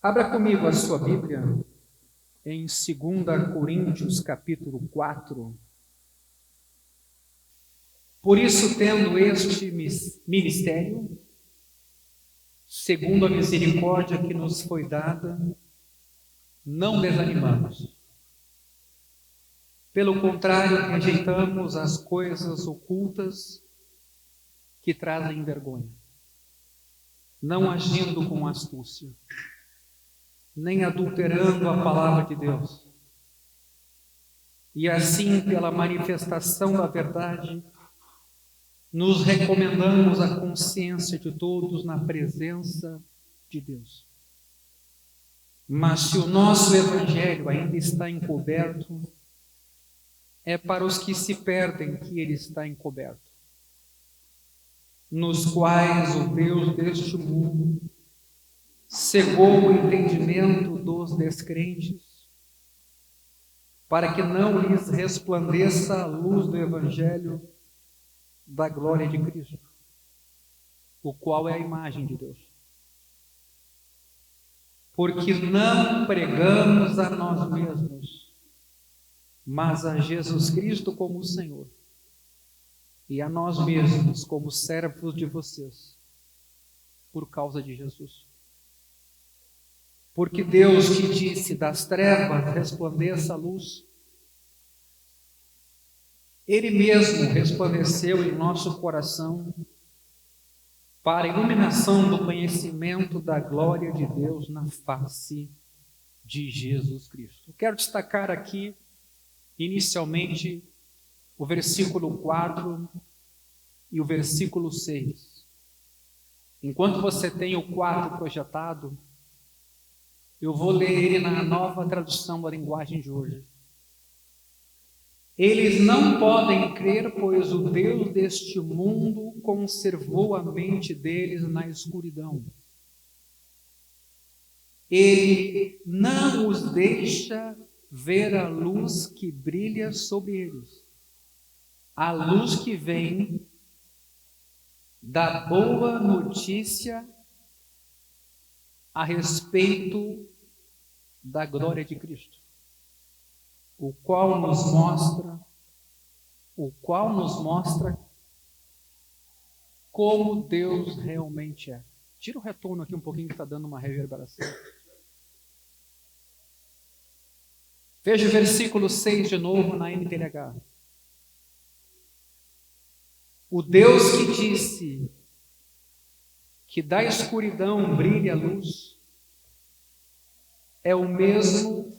Abra comigo a sua Bíblia em 2 Coríntios, capítulo 4. Por isso, tendo este ministério, segundo a misericórdia que nos foi dada, não desanimamos. Pelo contrário, rejeitamos as coisas ocultas que trazem vergonha, não agindo com astúcia, nem adulterando a palavra de Deus. E assim, pela manifestação da verdade, nos recomendamos a consciência de todos na presença de Deus. Mas se o nosso evangelho ainda está encoberto, é para os que se perdem que ele está encoberto, nos quais o Deus deste mundo cegou o entendimento dos descrentes, para que não lhes resplandeça a luz do evangelho da glória de Cristo, o qual é a imagem de Deus. Porque não pregamos a nós mesmos, mas a Jesus Cristo como Senhor, e a nós mesmos como servos de vocês, por causa de Jesus. Porque Deus que disse, das trevas resplandeça a luz, Ele mesmo resplandeceu em nosso coração para a iluminação do conhecimento da glória de Deus na face de Jesus Cristo. Eu quero destacar aqui, inicialmente, o versículo 4 e o versículo 6. Enquanto você tem o 4 projetado, eu vou ler ele na nova tradução da linguagem de hoje. Eles não podem crer, pois o Deus deste mundo conservou a mente deles na escuridão. Ele não os deixa ver a luz que brilha sobre eles, a luz que vem da boa notícia a respeito da glória de Cristo, o qual nos mostra como Deus realmente é. Tira o retorno aqui um pouquinho que está dando uma reverberação. Veja o versículo 6 de novo na NTLH. O Deus que disse que da escuridão brilha a luz é o mesmo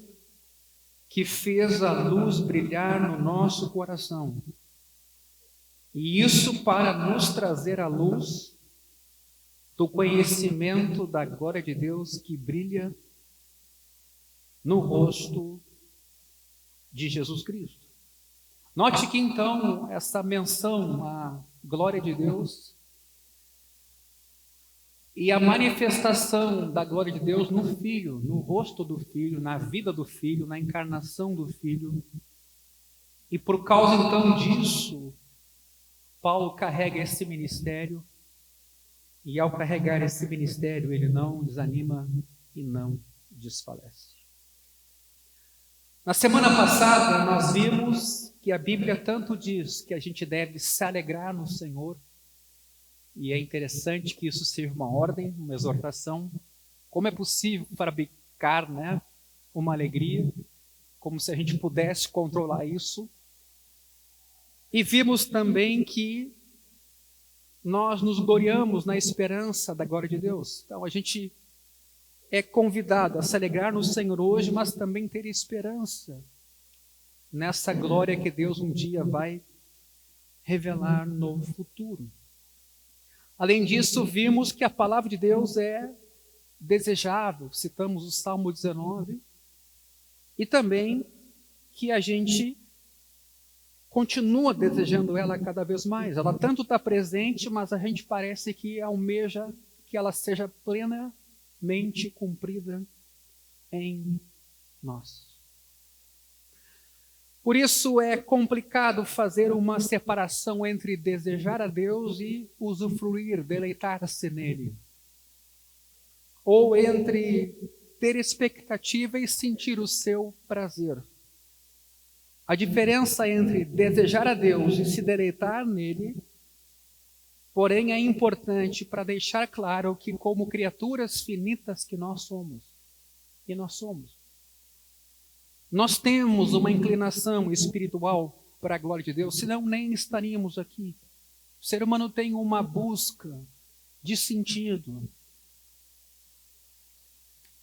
que fez a luz brilhar no nosso coração. E isso para nos trazer a luz do conhecimento da glória de Deus que brilha no rosto de Jesus Cristo. Note que então essa menção à glória de Deus e a manifestação da glória de Deus no Filho, no rosto do Filho, na vida do Filho, na encarnação do Filho. E por causa então disso, Paulo carrega esse ministério, e ao carregar esse ministério, ele não desanima e não desfalece. Na semana passada, nós vimos que a Bíblia tanto diz que a gente deve se alegrar no Senhor, e é interessante que isso seja uma ordem, uma exortação. Como é possível fabricar, uma alegria? Como se a gente pudesse controlar isso. E vimos também que nós nos gloriamos na esperança da glória de Deus. Então a gente é convidado a se alegrar no Senhor hoje, mas também ter esperança nessa glória que Deus um dia vai revelar no futuro. Além disso, vimos que a palavra de Deus é desejável, citamos o Salmo 19, e também que a gente continua desejando ela cada vez mais. Ela tanto está presente, mas a gente parece que almeja que ela seja plenamente cumprida em nós. Por isso é complicado fazer uma separação entre desejar a Deus e usufruir, deleitar-se nele. Ou entre ter expectativa e sentir o seu prazer. A diferença entre desejar a Deus e se deleitar nele, porém, é importante para deixar claro que, como criaturas finitas que nós somos, nós temos uma inclinação espiritual para a glória de Deus, senão nem estaríamos aqui. O ser humano tem uma busca de sentido.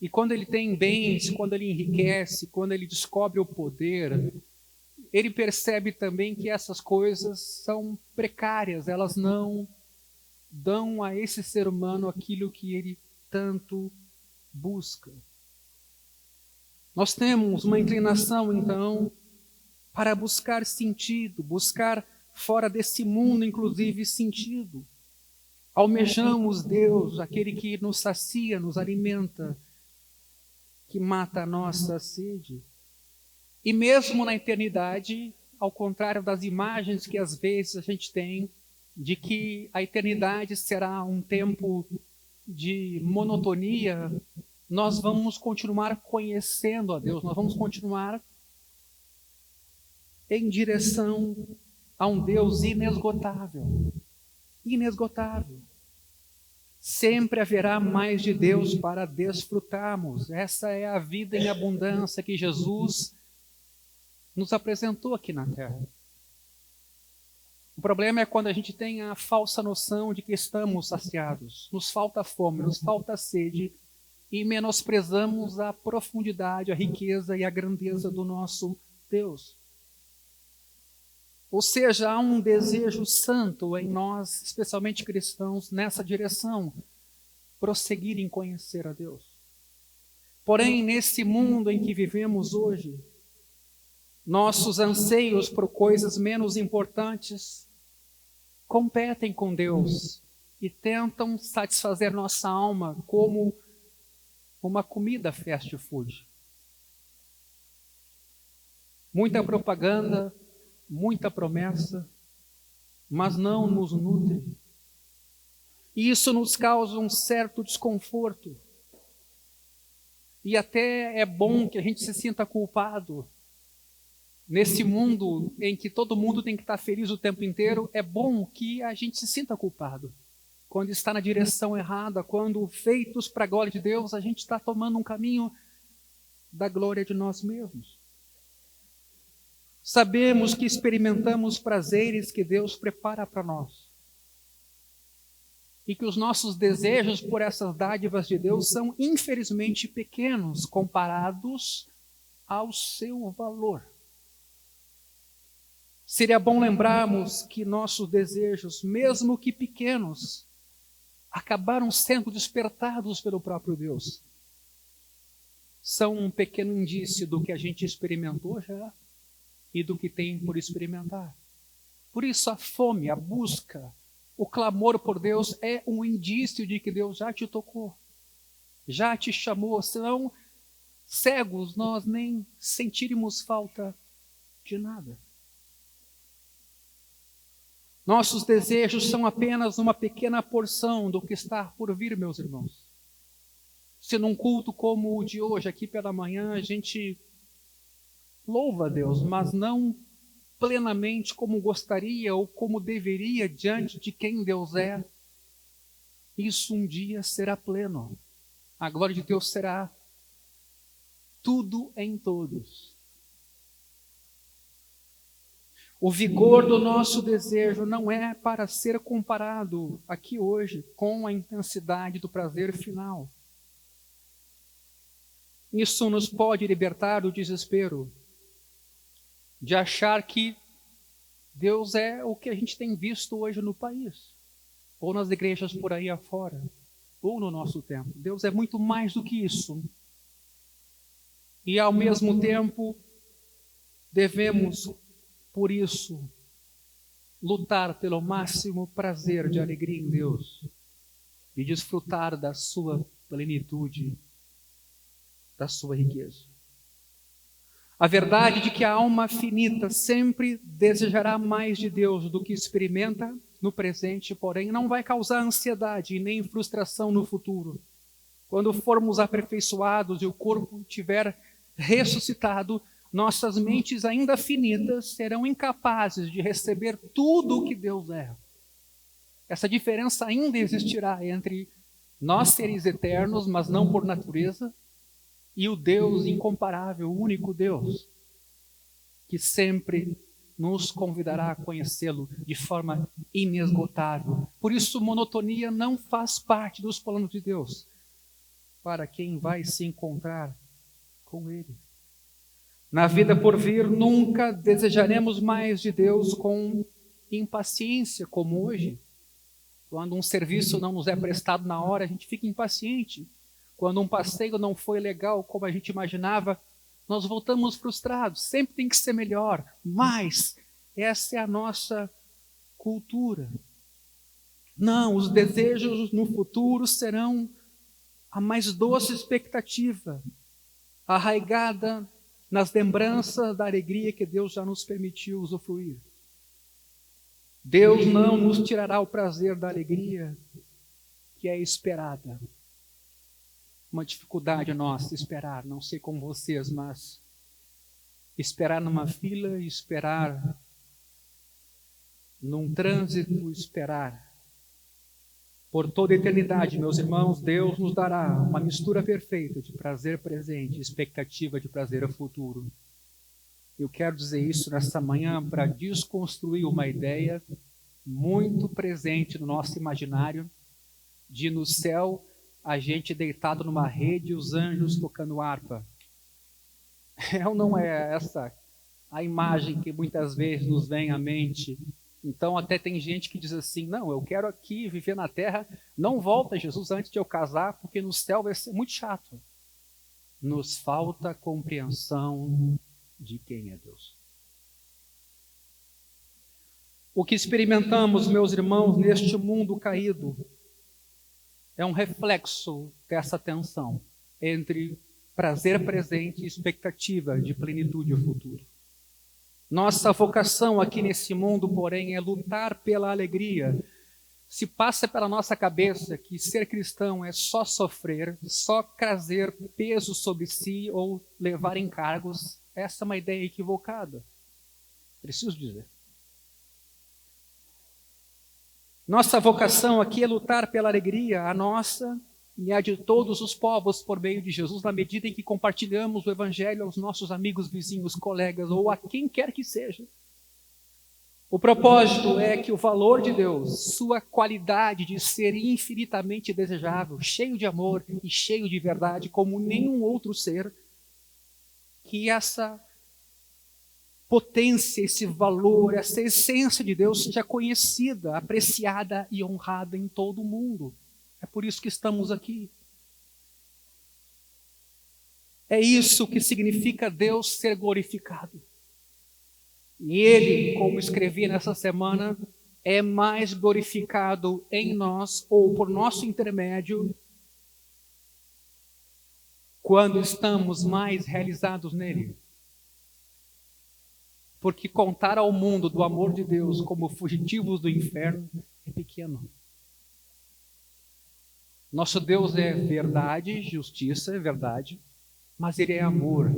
E quando ele tem bens, quando ele enriquece, quando ele descobre o poder, ele percebe também que essas coisas são precárias, elas não dão a esse ser humano aquilo que ele tanto busca. Nós temos uma inclinação, então, para buscar sentido, buscar fora desse mundo, inclusive, sentido. Almejamos Deus, aquele que nos sacia, nos alimenta, que mata a nossa sede. E mesmo na eternidade, ao contrário das imagens que às vezes a gente tem, de que a eternidade será um tempo de monotonia, nós vamos continuar conhecendo a Deus, nós vamos continuar em direção a um Deus inesgotável. Inesgotável. Sempre haverá mais de Deus para desfrutarmos. Essa é a vida em abundância que Jesus nos apresentou aqui na terra. O problema é quando a gente tem a falsa noção de que estamos saciados. Nos falta fome, nos falta sede e menosprezamos a profundidade, a riqueza e a grandeza do nosso Deus. Ou seja, há um desejo santo em nós, especialmente cristãos, nessa direção, prosseguir em conhecer a Deus. Porém, nesse mundo em que vivemos hoje, nossos anseios por coisas menos importantes competem com Deus e tentam satisfazer nossa alma como uma comida fast food. Muita propaganda, muita promessa, mas não nos nutre. E isso nos causa um certo desconforto. E até é bom que a gente se sinta culpado. Nesse mundo em que todo mundo tem que estar feliz o tempo inteiro, é bom que a gente se sinta culpado. Quando está na direção errada, quando feitos para a glória de Deus, a gente está tomando um caminho da glória de nós mesmos. Sabemos que experimentamos prazeres que Deus prepara para nós. E que os nossos desejos por essas dádivas de Deus são infelizmente pequenos comparados ao seu valor. Seria bom lembrarmos que nossos desejos, mesmo que pequenos, acabaram sendo despertados pelo próprio Deus. São um pequeno indício do que a gente experimentou já e do que tem por experimentar. Por isso a fome, a busca, o clamor por Deus é um indício de que Deus já te tocou, já te chamou, senão cegos nós nem sentiríamos falta de nada. Nossos desejos são apenas uma pequena porção do que está por vir, meus irmãos. Se num culto como o de hoje, aqui pela manhã, a gente louva a Deus, mas não plenamente como gostaria ou como deveria diante de quem Deus é, isso um dia será pleno. A glória de Deus será tudo em todos. O vigor do nosso desejo não é para ser comparado aqui hoje com a intensidade do prazer final. Isso nos pode libertar do desespero, de achar que Deus é o que a gente tem visto hoje no país, ou nas igrejas por aí afora, ou no nosso tempo. Deus é muito mais do que isso. E ao mesmo tempo, devemos, por isso, lutar pelo máximo prazer de alegria em Deus e desfrutar da sua plenitude, da sua riqueza. A verdade de que a alma finita sempre desejará mais de Deus do que experimenta no presente, porém, não vai causar ansiedade e nem frustração no futuro, quando formos aperfeiçoados e o corpo tiver ressuscitado, nossas mentes ainda finitas serão incapazes de receber tudo o que Deus é. Essa diferença ainda existirá entre nós seres eternos, mas não por natureza, e o Deus incomparável, o único Deus, que sempre nos convidará a conhecê-lo de forma inesgotável. Por isso, monotonia não faz parte dos planos de Deus, para quem vai se encontrar com Ele. Na vida por vir, nunca desejaremos mais de Deus com impaciência, como hoje. Quando um serviço não nos é prestado na hora, a gente fica impaciente. Quando um passeio não foi legal como a gente imaginava, nós voltamos frustrados. Sempre tem que ser melhor, mas essa é a nossa cultura. Não, os desejos no futuro serão a mais doce expectativa, arraigada nas lembranças da alegria que Deus já nos permitiu usufruir. Deus não nos tirará o prazer da alegria que é esperada. Uma dificuldade nossa esperar, não sei como vocês, mas esperar numa fila, esperar num trânsito, esperar por toda a eternidade, meus irmãos. Deus nos dará uma mistura perfeita de prazer presente e expectativa de prazer futuro. Eu quero dizer isso nessa manhã para desconstruir uma ideia muito presente no nosso imaginário de no céu a gente deitado numa rede e os anjos tocando harpa. É ou não é essa a imagem que muitas vezes nos vem à mente? Então até tem gente que diz assim, não, eu quero aqui viver na terra, não volta Jesus antes de eu casar, porque no céu vai ser muito chato. Nos falta compreensão de quem é Deus. O que experimentamos, meus irmãos, neste mundo caído, é um reflexo dessa tensão entre prazer presente e expectativa de plenitude futuro. Nossa vocação aqui nesse mundo, porém, é lutar pela alegria. Se passa pela nossa cabeça que ser cristão é só sofrer, só trazer peso sobre si ou levar encargos, essa é uma ideia equivocada. Preciso dizer. Nossa vocação aqui é lutar pela alegria, a nossa e a de todos os povos por meio de Jesus, na medida em que compartilhamos o Evangelho aos nossos amigos, vizinhos, colegas ou a quem quer que seja. O propósito é que o valor de Deus, sua qualidade de ser infinitamente desejável, cheio de amor e cheio de verdade, como nenhum outro ser, que essa potência, esse valor, essa essência de Deus seja conhecida, apreciada e honrada em todo o mundo. É por isso que estamos aqui. É isso que significa Deus ser glorificado. E Ele, como escrevi nessa semana, é mais glorificado em nós, ou por nosso intermédio, quando estamos mais realizados nele. Porque contar ao mundo do amor de Deus como fugitivos do inferno é pequeno. Nosso Deus é verdade, justiça, é verdade, mas Ele é amor.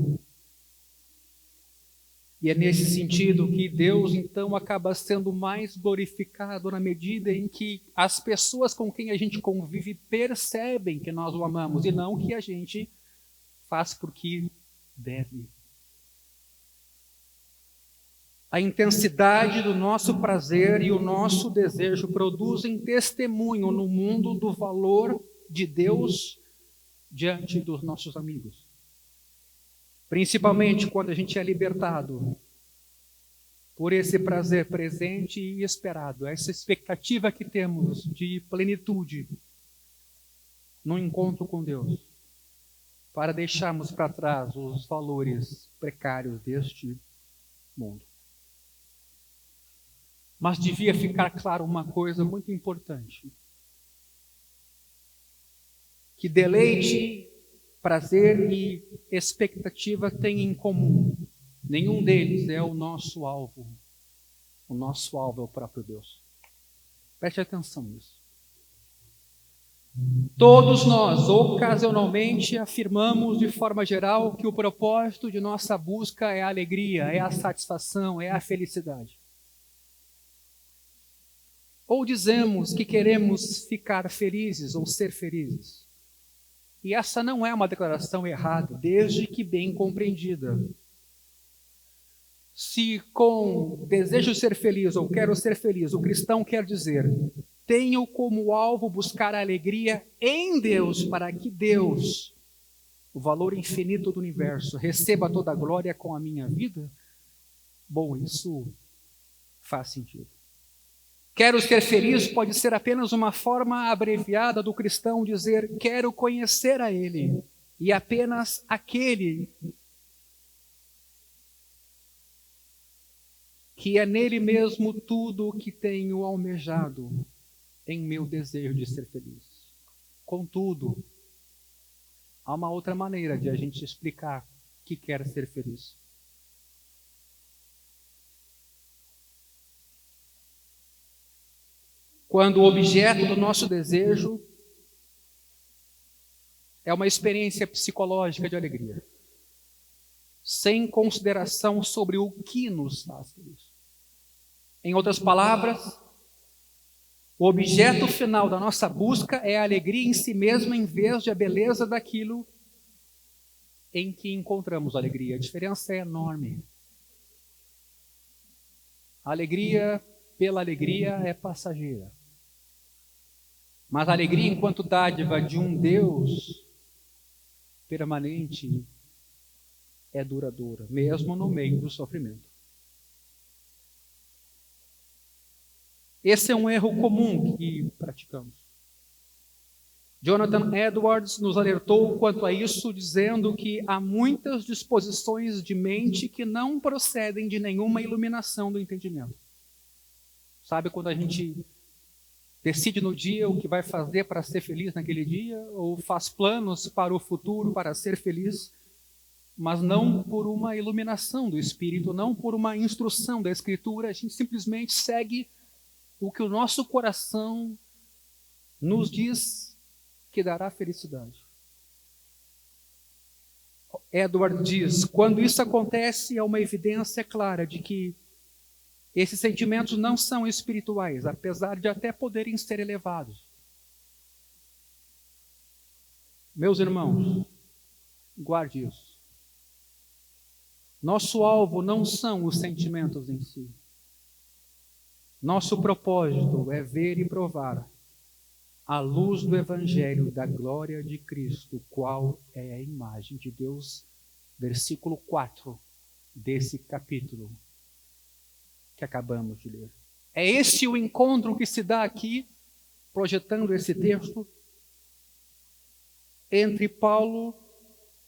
E é nesse sentido que Deus, então, acaba sendo mais glorificado na medida em que as pessoas com quem a gente convive percebem que nós o amamos e não que a gente faz porque deve. A intensidade do nosso prazer e o nosso desejo produzem testemunho no mundo do valor de Deus diante dos nossos amigos. Principalmente quando a gente é libertado por esse prazer presente e esperado, essa expectativa que temos de plenitude no encontro com Deus, para deixarmos para trás os valores precários deste mundo. Mas devia ficar claro uma coisa muito importante: que deleite, prazer e expectativa têm em comum. Nenhum deles é o nosso alvo. O nosso alvo é o próprio Deus. Preste atenção nisso. Todos nós, ocasionalmente, afirmamos de forma geral que o propósito de nossa busca é a alegria, é a satisfação, é a felicidade. Ou dizemos que queremos ficar felizes ou ser felizes. E essa não é uma declaração errada, desde que bem compreendida. Se com desejo de ser feliz ou quero ser feliz, o cristão quer dizer: tenho como alvo buscar a alegria em Deus, para que Deus, o valor infinito do universo, receba toda a glória com a minha vida, bom, isso faz sentido. Quero ser feliz pode ser apenas uma forma abreviada do cristão dizer: quero conhecer a Ele, e apenas aquele que é nele mesmo tudo o que tenho almejado em meu desejo de ser feliz. Contudo, há uma outra maneira de a gente explicar que quer ser feliz. Quando o objeto do nosso desejo é uma experiência psicológica de alegria, sem consideração sobre o que nos faz feliz. Em outras palavras, o objeto final da nossa busca é a alegria em si mesma, em vez de a beleza daquilo em que encontramos alegria. A diferença é enorme. A alegria pela alegria é passageira. Mas a alegria enquanto dádiva de um Deus permanente é duradoura, mesmo no meio do sofrimento. Esse é um erro comum que praticamos. Jonathan Edwards nos alertou quanto a isso, dizendo que há muitas disposições de mente que não procedem de nenhuma iluminação do entendimento. Sabe quando a gente decide no dia o que vai fazer para ser feliz naquele dia, ou faz planos para o futuro para ser feliz, mas não por uma iluminação do Espírito, não por uma instrução da Escritura, a gente simplesmente segue o que o nosso coração nos diz que dará felicidade. Edward diz: quando isso acontece, é uma evidência clara de que esses sentimentos não são espirituais, apesar de até poderem ser elevados. Meus irmãos, guarde isso. Nosso alvo não são os sentimentos em si. Nosso propósito é ver e provar a luz do Evangelho da glória de Cristo, qual é a imagem de Deus. Versículo 4 desse capítulo que acabamos de ler. É esse o encontro que se dá aqui, projetando esse texto, entre Paulo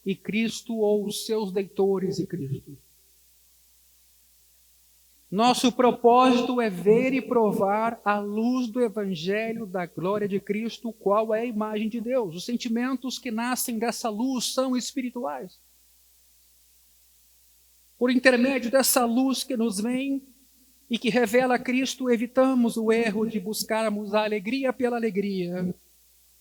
e Cristo, ou os seus leitores e Cristo. Nosso propósito é ver e provar a luz do Evangelho da glória de Cristo, qual é a imagem de Deus. Os sentimentos que nascem dessa luz são espirituais. Por intermédio dessa luz que nos vem e que revela Cristo, evitamos o erro de buscarmos a alegria pela alegria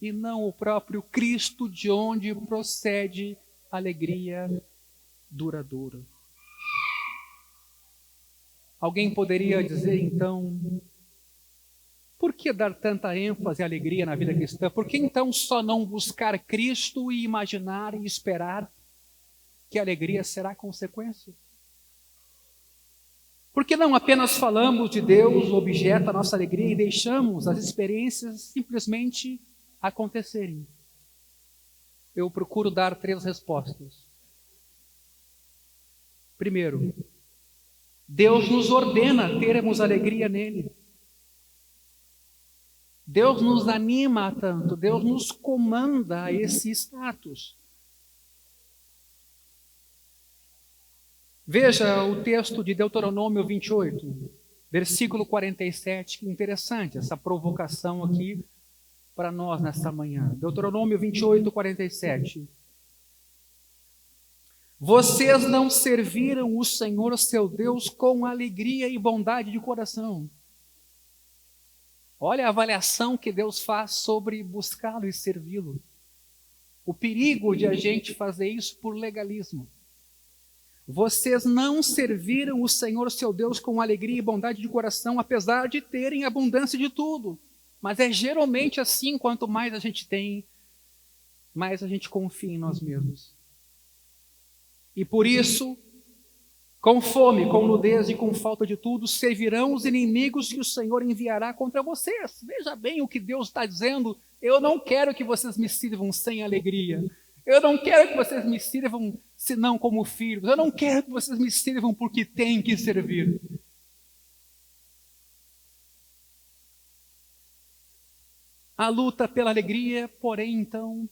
e não o próprio Cristo, de onde procede a alegria duradoura. Alguém poderia dizer, então, por que dar tanta ênfase e alegria na vida cristã? Por que então só não buscar Cristo e imaginar e esperar que a alegria será consequência? Por que não apenas falamos de Deus, o objeto da nossa alegria, e deixamos as experiências simplesmente acontecerem? Eu procuro dar 3 respostas. Primeiro, Deus nos ordena termos alegria nele. Deus nos anima a tanto, Deus nos comanda a esse status. Veja o texto de Deuteronômio 28, versículo 47, que interessante essa provocação aqui para nós nesta manhã. Deuteronômio 28, 47. Vocês não serviram o Senhor seu Deus com alegria e bondade de coração. Olha a avaliação que Deus faz sobre buscá-lo e servi-lo. O perigo de a gente fazer isso por legalismo. Vocês não serviram o Senhor seu Deus com alegria e bondade de coração, apesar de terem abundância de tudo. Mas é geralmente assim, quanto mais a gente tem, mais a gente confia em nós mesmos. E por isso, com fome, com nudez e com falta de tudo, servirão os inimigos que o Senhor enviará contra vocês. Veja bem o que Deus está dizendo. Eu não quero que vocês me sirvam sem alegria. Eu não quero que vocês me sirvam senão como filhos. Eu não quero que vocês me sirvam porque têm que servir. A luta pela alegria, porém, então,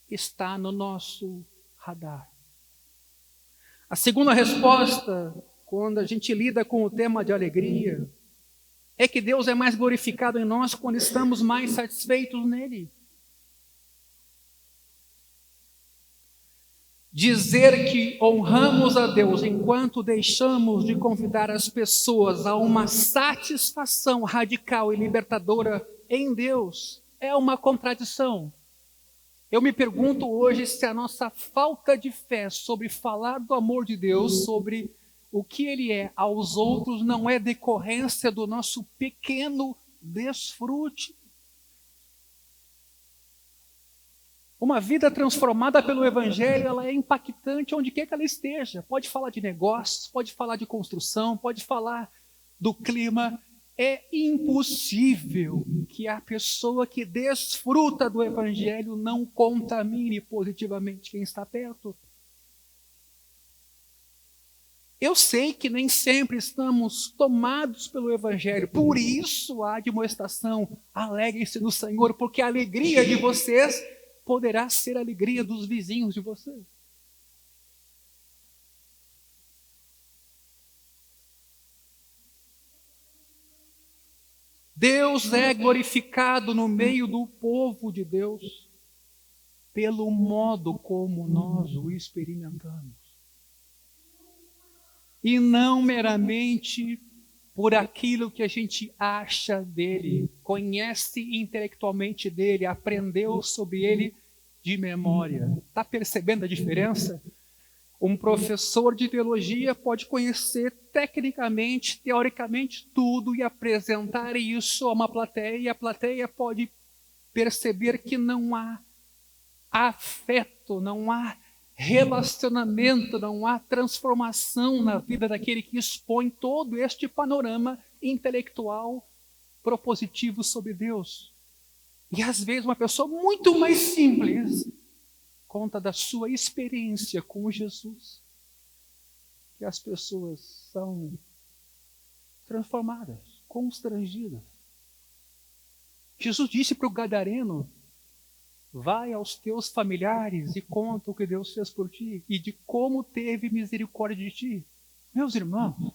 está no nosso radar. A segunda resposta, quando a gente lida com o tema de alegria, é que Deus é mais glorificado em nós quando estamos mais satisfeitos nele. Dizer que honramos a Deus enquanto deixamos de convidar as pessoas a uma satisfação radical e libertadora em Deus é uma contradição. Eu me pergunto hoje se a nossa falta de fé sobre falar do amor de Deus, sobre o que Ele é aos outros, não é decorrência do nosso pequeno desfrute. Uma vida transformada pelo Evangelho, ela é impactante onde quer que ela esteja. Pode falar de negócios, pode falar de construção, pode falar do clima. É impossível que a pessoa que desfruta do Evangelho não contamine positivamente quem está perto. Eu sei que nem sempre estamos tomados pelo Evangelho, por isso a admoestação, alegrem-se no Senhor, porque a alegria de vocês poderá ser a alegria dos vizinhos de vocês. Deus é glorificado no meio do povo de Deus pelo modo como nós o experimentamos. E não meramente por aquilo que a gente acha dele, conhece intelectualmente dele, aprendeu sobre ele de memória. Está percebendo a diferença? Um professor de teologia pode conhecer tecnicamente, teoricamente, tudo e apresentar isso a uma plateia, e a plateia pode perceber que não há afeto, não há relacionamento, não há transformação na vida daquele que expõe todo este panorama intelectual propositivo sobre Deus. E às vezes uma pessoa muito mais simples conta da sua experiência com Jesus, que as pessoas são transformadas, constrangidas. Jesus disse para o gadareno: vai aos teus familiares e conta o que Deus fez por ti e de como teve misericórdia de ti. Meus irmãos,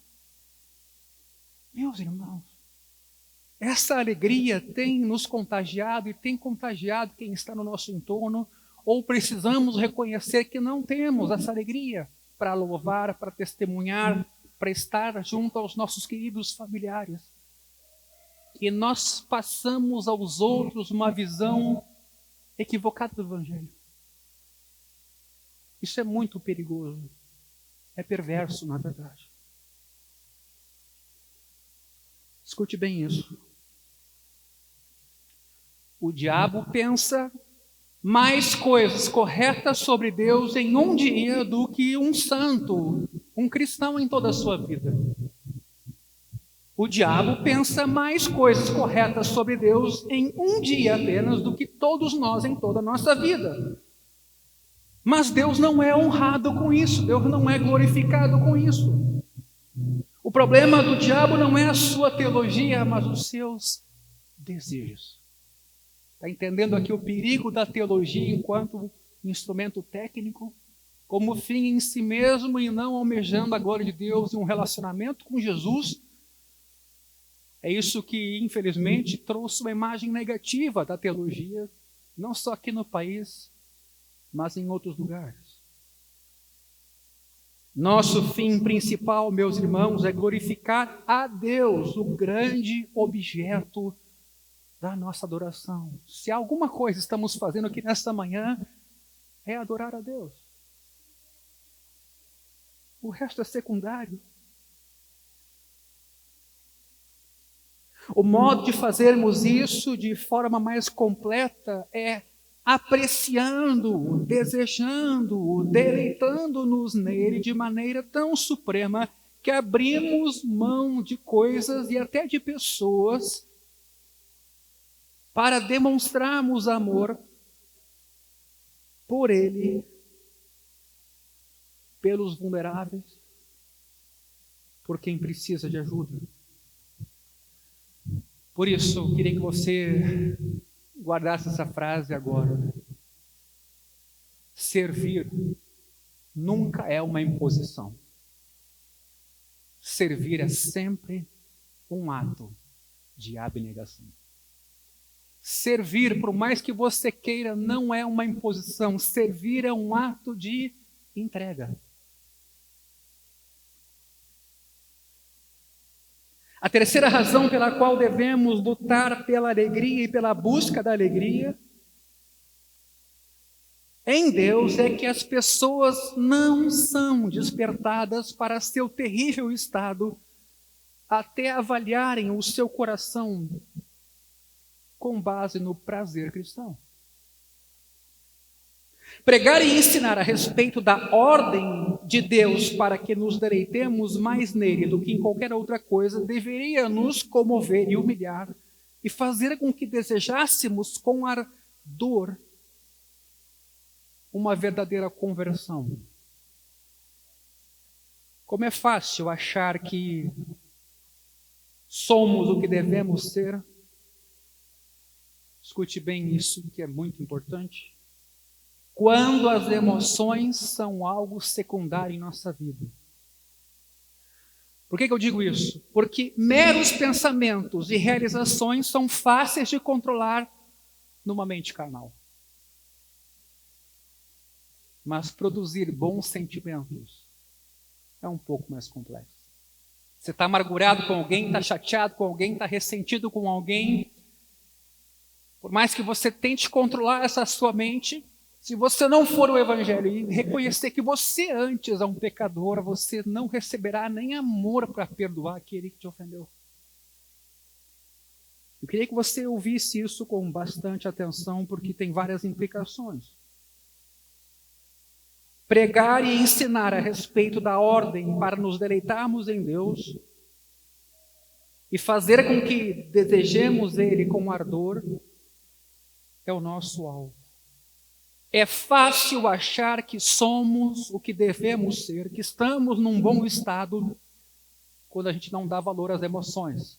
essa alegria tem nos contagiado e tem contagiado quem está no nosso entorno, ou precisamos reconhecer que não temos essa alegria para louvar, para testemunhar, para estar junto aos nossos queridos familiares. E nós passamos aos outros uma visão equivocada do Evangelho. Isso é muito perigoso. É perverso, na verdade. Escute bem isso. O diabo pensa mais coisas corretas sobre Deus em um dia do que um santo, um cristão em toda a sua vida. O diabo pensa mais coisas corretas sobre Deus em um dia apenas do que todos nós em toda a nossa vida. Mas Deus não é honrado com isso, Deus não é glorificado com isso. O problema do diabo não é a sua teologia, mas os seus desejos. Está entendendo aqui o perigo da teologia enquanto instrumento técnico, como fim em si mesmo e não almejando a glória de Deus e um relacionamento com Jesus? É isso que, infelizmente, trouxe uma imagem negativa da teologia, não só aqui no país, mas em outros lugares. Nosso fim principal, meus irmãos, é glorificar a Deus, o grande objeto da nossa adoração. Se alguma coisa estamos fazendo aqui nesta manhã, é adorar a Deus. O resto é secundário. O modo de fazermos isso de forma mais completa é apreciando, desejando, deleitando-nos nele de maneira tão suprema que abrimos mão de coisas e até de pessoas para demonstrarmos amor por ele, pelos vulneráveis, por quem precisa de ajuda. Por isso, eu queria que você guardasse essa frase agora. Servir nunca é uma imposição. Servir é sempre um ato de abnegação. Servir, por mais que você queira, não é uma imposição. Servir é um ato de entrega. A terceira razão pela qual devemos lutar pela alegria e pela busca da alegria em Deus é que as pessoas não são despertadas para seu terrível estado até avaliarem o seu coração com base no prazer cristão. Pregar e ensinar a respeito da ordem de Deus para que nos deleitemos mais nele do que em qualquer outra coisa deveria nos comover e humilhar e fazer com que desejássemos com ardor uma verdadeira conversão. Como é fácil achar que somos o que devemos ser. Escute bem isso, que é muito importante. Quando as emoções são algo secundário em nossa vida. Por que eu digo isso? Porque meros pensamentos e realizações são fáceis de controlar numa mente carnal. Mas produzir bons sentimentos é um pouco mais complexo. Você está amargurado com alguém, está chateado com alguém, está ressentido com alguém. Por mais que você tente controlar essa sua mente, se você não for o Evangelho e reconhecer que você antes é um pecador, você não receberá nem amor para perdoar aquele que te ofendeu. Eu queria que você ouvisse isso com bastante atenção, porque tem várias implicações. Pregar e ensinar a respeito da ordem para nos deleitarmos em Deus e fazer com que desejemos Ele com ardor é o nosso alvo. É fácil achar que somos o que devemos ser, que estamos num bom estado, quando a gente não dá valor às emoções.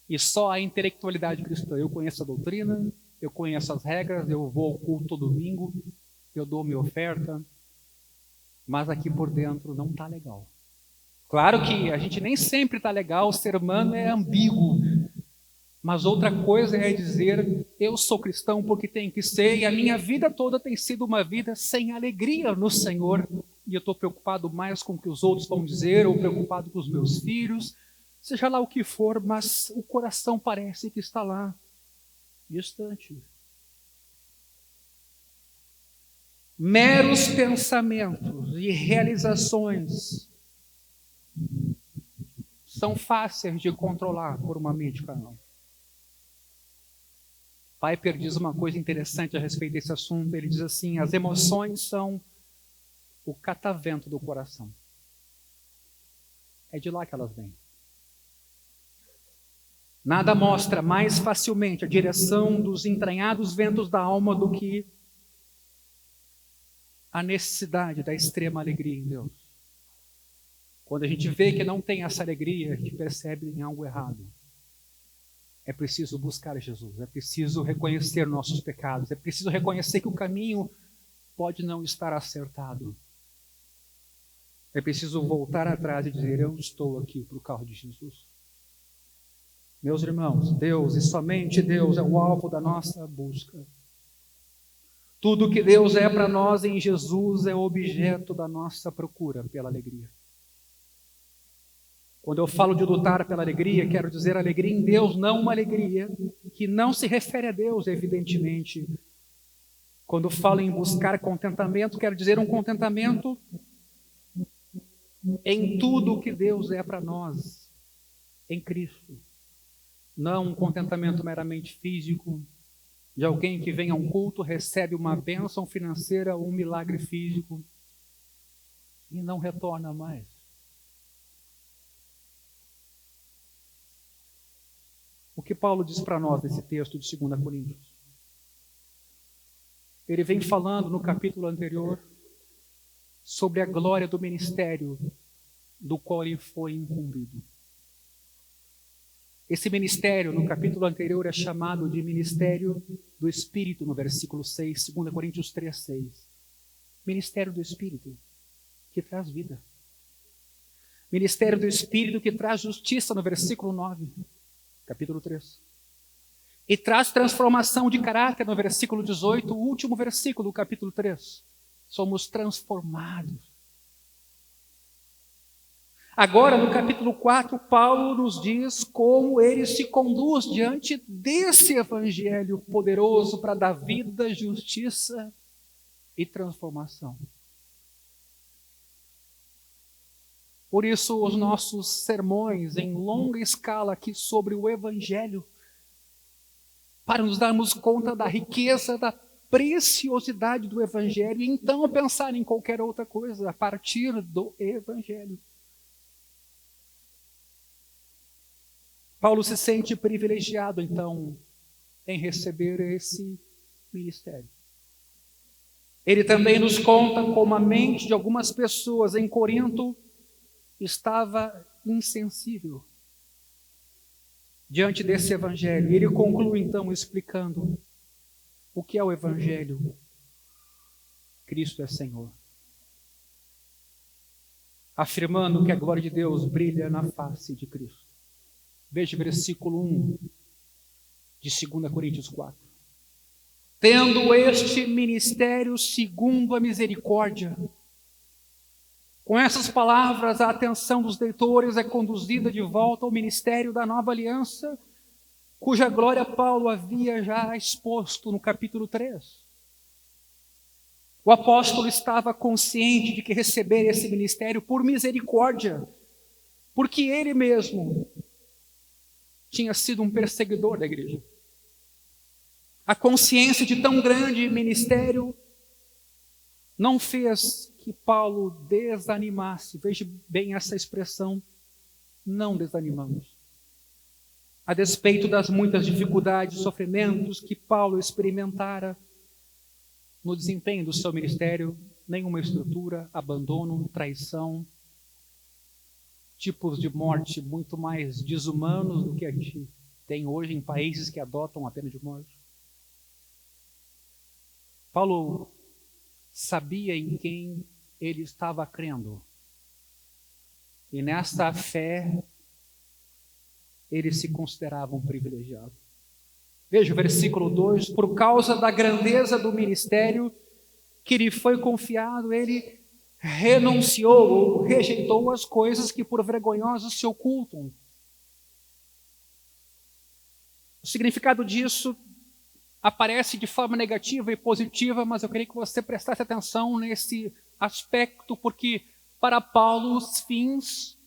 E só a intelectualidade cristã. Eu conheço a doutrina, eu conheço as regras, eu vou ao culto todo domingo, eu dou minha oferta, mas aqui por dentro não está legal. Claro que a gente nem sempre está legal, o ser humano é ambíguo. Mas outra coisa é dizer, eu sou cristão porque tenho que ser, e a minha vida toda tem sido uma vida sem alegria no Senhor, e eu estou preocupado mais com o que os outros vão dizer, ou preocupado com os meus filhos, seja lá o que for, mas o coração parece que está lá, distante. Meros pensamentos e realizações são fáceis de controlar por uma mente carnal. Piper diz uma coisa interessante a respeito desse assunto. Ele diz assim: as emoções são o catavento do coração. É de lá que elas vêm. Nada mostra mais facilmente a direção dos entranhados ventos da alma do que a necessidade da extrema alegria em Deus. Quando a gente vê que não tem essa alegria, a gente percebe em algo errado. É preciso buscar Jesus, é preciso reconhecer nossos pecados, é preciso reconhecer que o caminho pode não estar acertado. É preciso voltar atrás e dizer, eu estou aqui por causa de Jesus. Meus irmãos, Deus e somente Deus é o alvo da nossa busca. Tudo que Deus é para nós em Jesus é objeto da nossa procura pela alegria. Quando eu falo de lutar pela alegria, quero dizer alegria em Deus, não uma alegria que não se refere a Deus, evidentemente. Quando falo em buscar contentamento, quero dizer um contentamento em tudo o que Deus é para nós, em Cristo. Não um contentamento meramente físico, de alguém que vem a um culto, recebe uma bênção financeira ou um milagre físico e não retorna mais. O que Paulo diz para nós nesse texto de 2 Coríntios? Ele vem falando no capítulo anterior sobre a glória do ministério do qual ele foi incumbido. Esse ministério, no capítulo anterior, é chamado de ministério do Espírito, no versículo 6, 2 Coríntios 3, 6. Ministério do Espírito, que traz vida. Ministério do Espírito, que traz justiça, no versículo 9. Capítulo 3. E traz transformação de caráter no versículo 18, o último versículo do capítulo 3. Somos transformados. Agora, no capítulo 4, Paulo nos diz como ele se conduz diante desse evangelho poderoso para dar vida, justiça e transformação. Por isso, os nossos sermões em longa escala aqui sobre o Evangelho, para nos darmos conta da riqueza, da preciosidade do Evangelho, e então pensar em qualquer outra coisa a partir do Evangelho. Paulo se sente privilegiado, então, em receber esse ministério. Ele também nos conta como a mente de algumas pessoas em Corinto estava insensível diante desse evangelho. Ele conclui então explicando o que é o evangelho. Cristo é Senhor. Afirmando que a glória de Deus brilha na face de Cristo. Veja o versículo 1 de 2 Coríntios 4. Tendo este ministério segundo a misericórdia. Com essas palavras, a atenção dos leitores é conduzida de volta ao ministério da nova aliança, cuja glória Paulo havia já exposto no capítulo 3. O apóstolo estava consciente de que receber esse ministério por misericórdia, porque ele mesmo tinha sido um perseguidor da igreja. A consciência de tão grande ministério não fez que Paulo desanimasse. Veja bem essa expressão, não desanimamos. A despeito das muitas dificuldades e sofrimentos que Paulo experimentara no desempenho do seu ministério, nenhuma estrutura, abandono, traição, tipos de morte muito mais desumanos do que a gente tem hoje em países que adotam a pena de morte. Paulo sabia em quem ele estava crendo. E nessa fé, ele se considerava um privilegiado. Veja o versículo 2. Por causa da grandeza do ministério que lhe foi confiado, ele renunciou ou rejeitou as coisas que por vergonhosas se ocultam. O significado disso aparece de forma negativa e positiva, mas eu queria que você prestasse atenção nesse aspecto, porque para Paulo os fins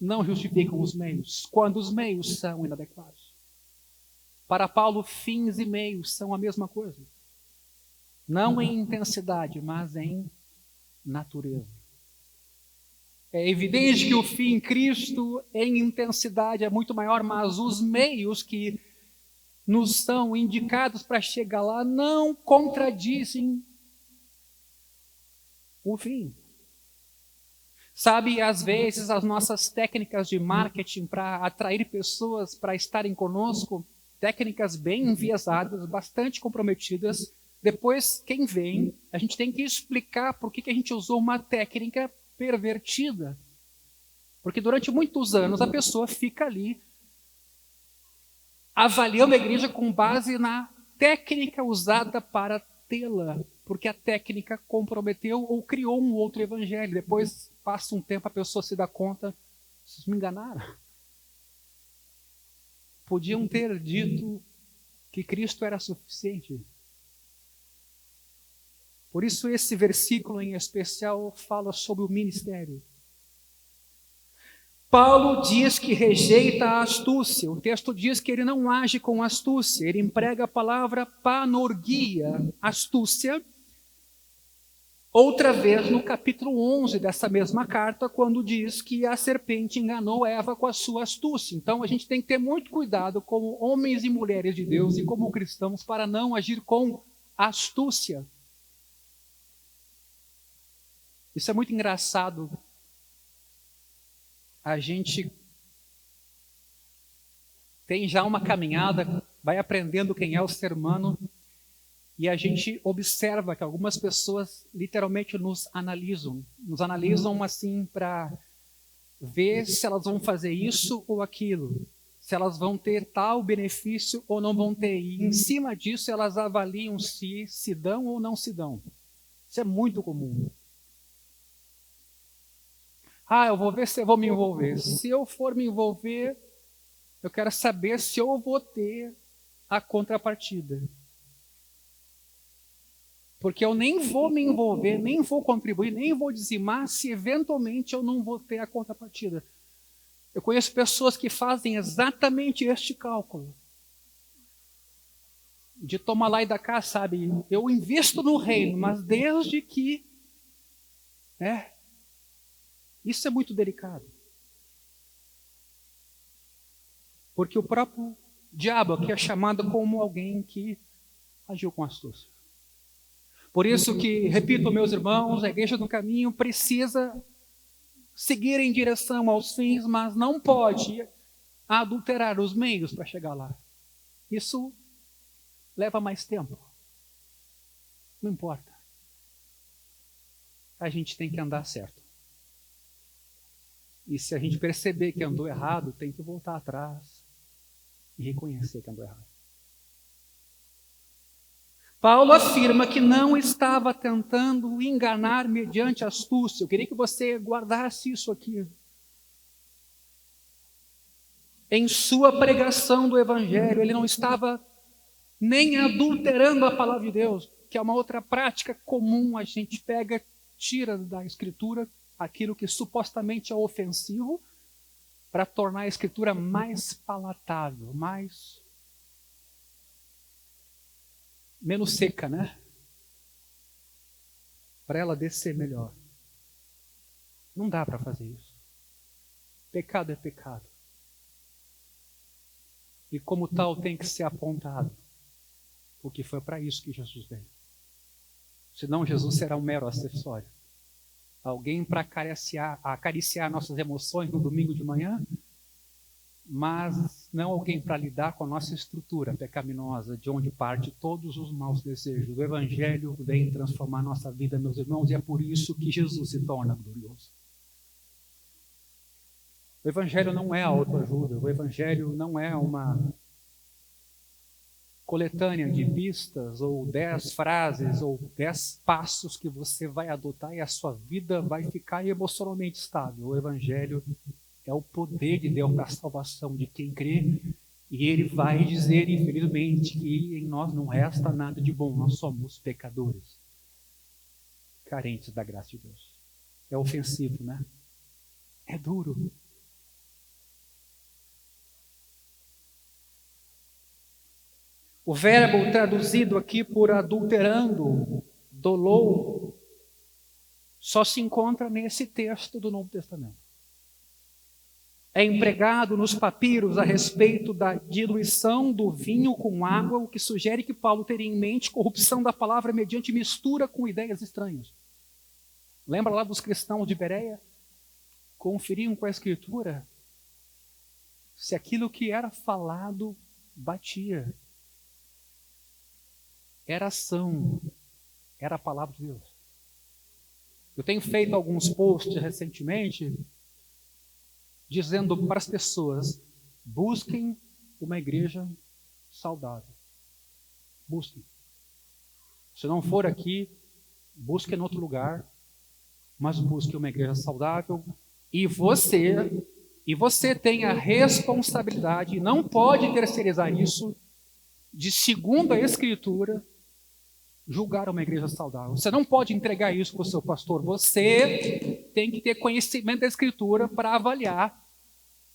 não justificam os meios, quando os meios são inadequados. Para Paulo, fins e meios são a mesma coisa. Não em intensidade, mas em natureza. É evidente que o fim em Cristo em intensidade é muito maior, mas os meios que nos são indicados para chegar lá não contradizem o fim. Sabe, às vezes as nossas técnicas de marketing para atrair pessoas para estarem conosco, técnicas bem enviesadas, bastante comprometidas, depois quem vem, a gente tem que explicar por que a gente usou uma técnica pervertida. Porque durante muitos anos a pessoa fica ali avaliando a igreja com base na técnica usada para tê-la, porque a técnica comprometeu ou criou um outro evangelho. Depois passa um tempo, a pessoa se dá conta, vocês me enganaram. Podiam ter dito que Cristo era suficiente. Por isso esse versículo em especial fala sobre o ministério. Paulo diz que rejeita a astúcia. O texto diz que ele não age com astúcia. Ele emprega a palavra panorgia, astúcia, outra vez no capítulo 11 dessa mesma carta, quando diz que a serpente enganou Eva com a sua astúcia. Então a gente tem que ter muito cuidado como homens e mulheres de Deus e como cristãos para não agir com astúcia. Isso é muito engraçado. A gente tem já uma caminhada, vai aprendendo quem é o ser humano, e a gente observa que algumas pessoas literalmente nos analisam assim para ver se elas vão fazer isso ou aquilo, se elas vão ter tal benefício ou não vão ter. E em cima disso elas avaliam se dão ou não se dão. Isso é muito comum. Eu vou ver se eu vou me envolver. Se eu for me envolver, eu quero saber se eu vou ter a contrapartida. Porque eu nem vou me envolver, nem vou contribuir, nem vou dizimar se eventualmente eu não vou ter a contrapartida. Eu conheço pessoas que fazem exatamente este cálculo. De tomar lá e da cá, sabe? Eu invisto no reino, mas desde que... Isso é muito delicado. Porque o próprio diabo aqui é chamado como alguém que agiu com astúcia. Por isso que, repito, meus irmãos, a Igreja do Caminho precisa seguir em direção aos fins, mas não pode adulterar os meios para chegar lá. Isso leva mais tempo. Não importa. A gente tem que andar certo. E se a gente perceber que andou errado, tem que voltar atrás e reconhecer que andou errado. Paulo afirma que não estava tentando enganar mediante astúcia. Eu queria que você guardasse isso aqui. Em sua pregação do Evangelho, ele não estava nem adulterando a palavra de Deus, que é uma outra prática comum. A gente pega, tira da Escritura aquilo que supostamente é ofensivo para tornar a Escritura mais palatável, menos seca, né? Para ela descer melhor. Não dá para fazer isso. Pecado é pecado. E como tal tem que ser apontado. Porque foi para isso que Jesus veio. Senão Jesus será um mero acessório. Alguém para acariciar nossas emoções no domingo de manhã, mas não alguém para lidar com a nossa estrutura pecaminosa, de onde parte todos os maus desejos. O Evangelho vem transformar nossa vida, meus irmãos, e é por isso que Jesus se torna glorioso. O Evangelho não é autoajuda, o Evangelho não é uma coletânea de pistas, ou 10 frases, ou 10 passos que você vai adotar e a sua vida vai ficar emocionalmente estável. O Evangelho é o poder de Deus para a salvação de quem crê, e ele vai dizer, infelizmente, que em nós não resta nada de bom, nós somos pecadores, carentes da graça de Deus. É ofensivo, né? É duro. O verbo traduzido aqui por adulterando, dolou, só se encontra nesse texto do Novo Testamento. É empregado nos papiros a respeito da diluição do vinho com água, o que sugere que Paulo teria em mente corrupção da palavra mediante mistura com ideias estranhas. Lembra lá dos cristãos de Bereia? Conferiam com a Escritura se aquilo que era falado batia. Era ação, era a palavra de Deus. Eu tenho feito alguns posts recentemente dizendo para as pessoas: busquem uma igreja saudável. Busquem. Se não for aqui, busque em outro lugar, mas busque uma igreja saudável. E você tem a responsabilidade, não pode terceirizar isso, de, segundo a Escritura, julgar uma igreja saudável. Você não pode entregar isso para o seu pastor. Você tem que ter conhecimento da Escritura para avaliar,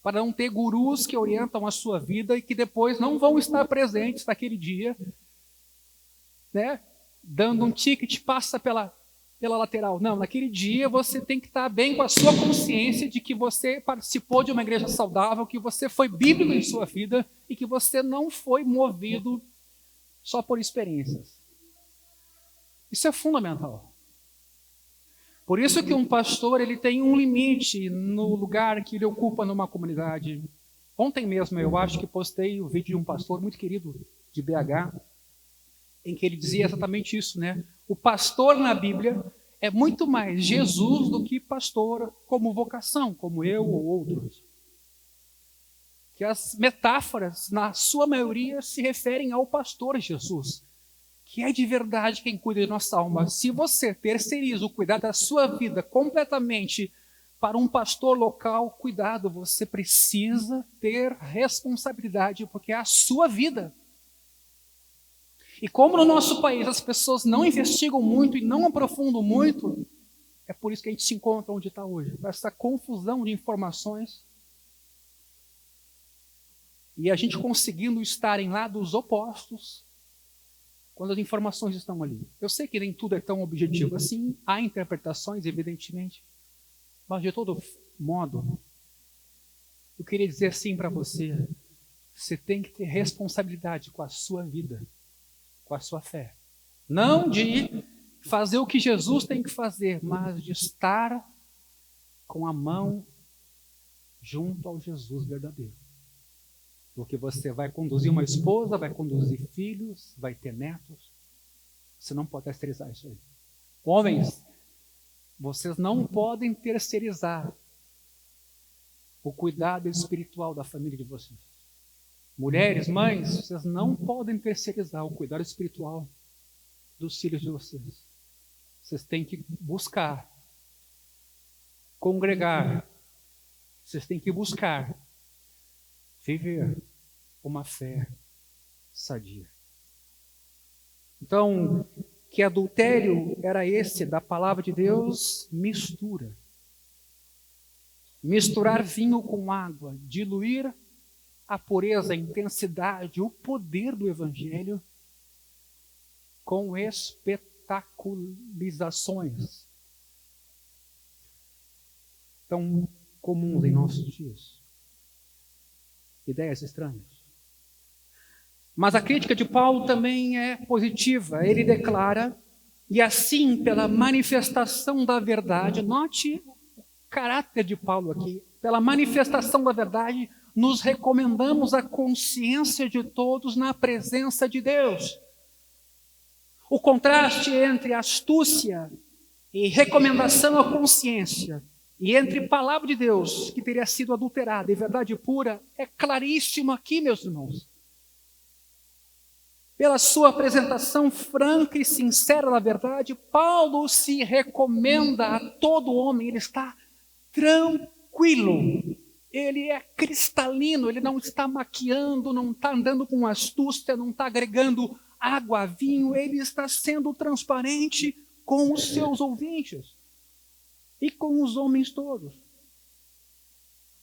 para não ter gurus que orientam a sua vida e que depois não vão estar presentes naquele dia, né? Dando um ticket, passa pela lateral. Não, naquele dia você tem que estar bem com a sua consciência de que você participou de uma igreja saudável, que você foi bíblico em sua vida e que você não foi movido só por experiências. Isso é fundamental. Por isso que um pastor ele tem um limite no lugar que ele ocupa numa comunidade. Ontem mesmo eu acho que postei o vídeo de um pastor muito querido de BH, em que ele dizia exatamente isso, né? O pastor na Bíblia é muito mais Jesus do que pastor como vocação, como eu ou outros. Que as metáforas, na sua maioria, se referem ao pastor Jesus, que é de verdade quem cuida de nossa alma. Se você terceiriza o cuidado da sua vida completamente para um pastor local, cuidado, você precisa ter responsabilidade, porque é a sua vida. E como no nosso país as pessoas não investigam muito e não aprofundam muito, é por isso que a gente se encontra onde está hoje, essa confusão de informações. E a gente conseguindo estar em lados opostos, quando as informações estão ali. Eu sei que nem tudo é tão objetivo assim, há interpretações, evidentemente, mas de todo modo, eu queria dizer assim para você, você tem que ter responsabilidade com a sua vida, com a sua fé. Não de fazer o que Jesus tem que fazer, mas de estar com a mão junto ao Jesus verdadeiro. Porque você vai conduzir uma esposa, vai conduzir filhos, vai ter netos. Você não pode terceirizar isso aí. Homens, vocês não podem terceirizar o cuidado espiritual da família de vocês. Mulheres, mães, vocês não podem terceirizar o cuidado espiritual dos filhos de vocês. Vocês têm que buscar, congregar, vocês têm que buscar viver uma fé sadia. Então, que adultério era esse da palavra de Deus? Mistura. Misturar vinho com água, diluir a pureza, a intensidade, o poder do Evangelho com espetacularizações tão comuns em nossos dias. Ideias estranhas. Mas a crítica de Paulo também é positiva. Ele declara, e assim, pela manifestação da verdade, note o caráter de Paulo aqui, pela manifestação da verdade, nos recomendamos a consciência de todos na presença de Deus. O contraste entre astúcia e recomendação à consciência, e entre palavra de Deus, que teria sido adulterada, e verdade pura, é claríssimo aqui, meus irmãos. Pela sua apresentação franca e sincera da verdade, Paulo se recomenda a todo homem, ele está tranquilo, ele é cristalino, ele não está maquiando, não está andando com astúcia, não está agregando água a vinho, ele está sendo transparente com os seus ouvintes e com os homens todos.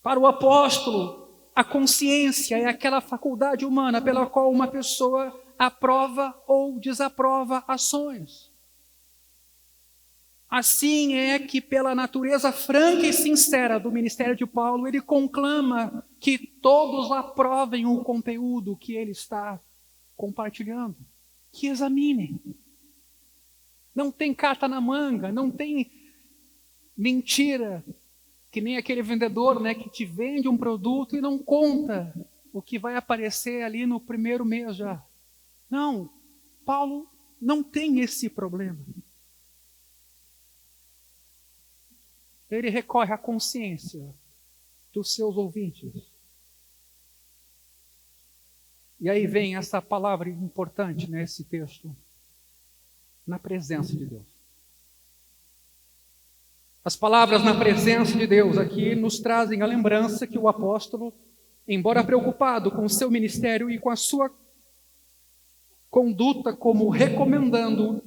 Para o apóstolo, a consciência é aquela faculdade humana pela qual uma pessoa aprova ou desaprova ações. Assim é que, pela natureza franca e sincera do ministério de Paulo, ele conclama que todos aprovem o conteúdo que ele está compartilhando, que examinem. Não tem carta na manga, não tem mentira, que nem aquele vendedor, né, que te vende um produto e não conta o que vai aparecer ali no primeiro mês já. Não, Paulo não tem esse problema. Ele recorre à consciência dos seus ouvintes. E aí vem essa palavra importante nesse texto, na presença de Deus. As palavras na presença de Deus aqui nos trazem a lembrança que o apóstolo, embora preocupado com o seu ministério e com a sua conduta como recomendando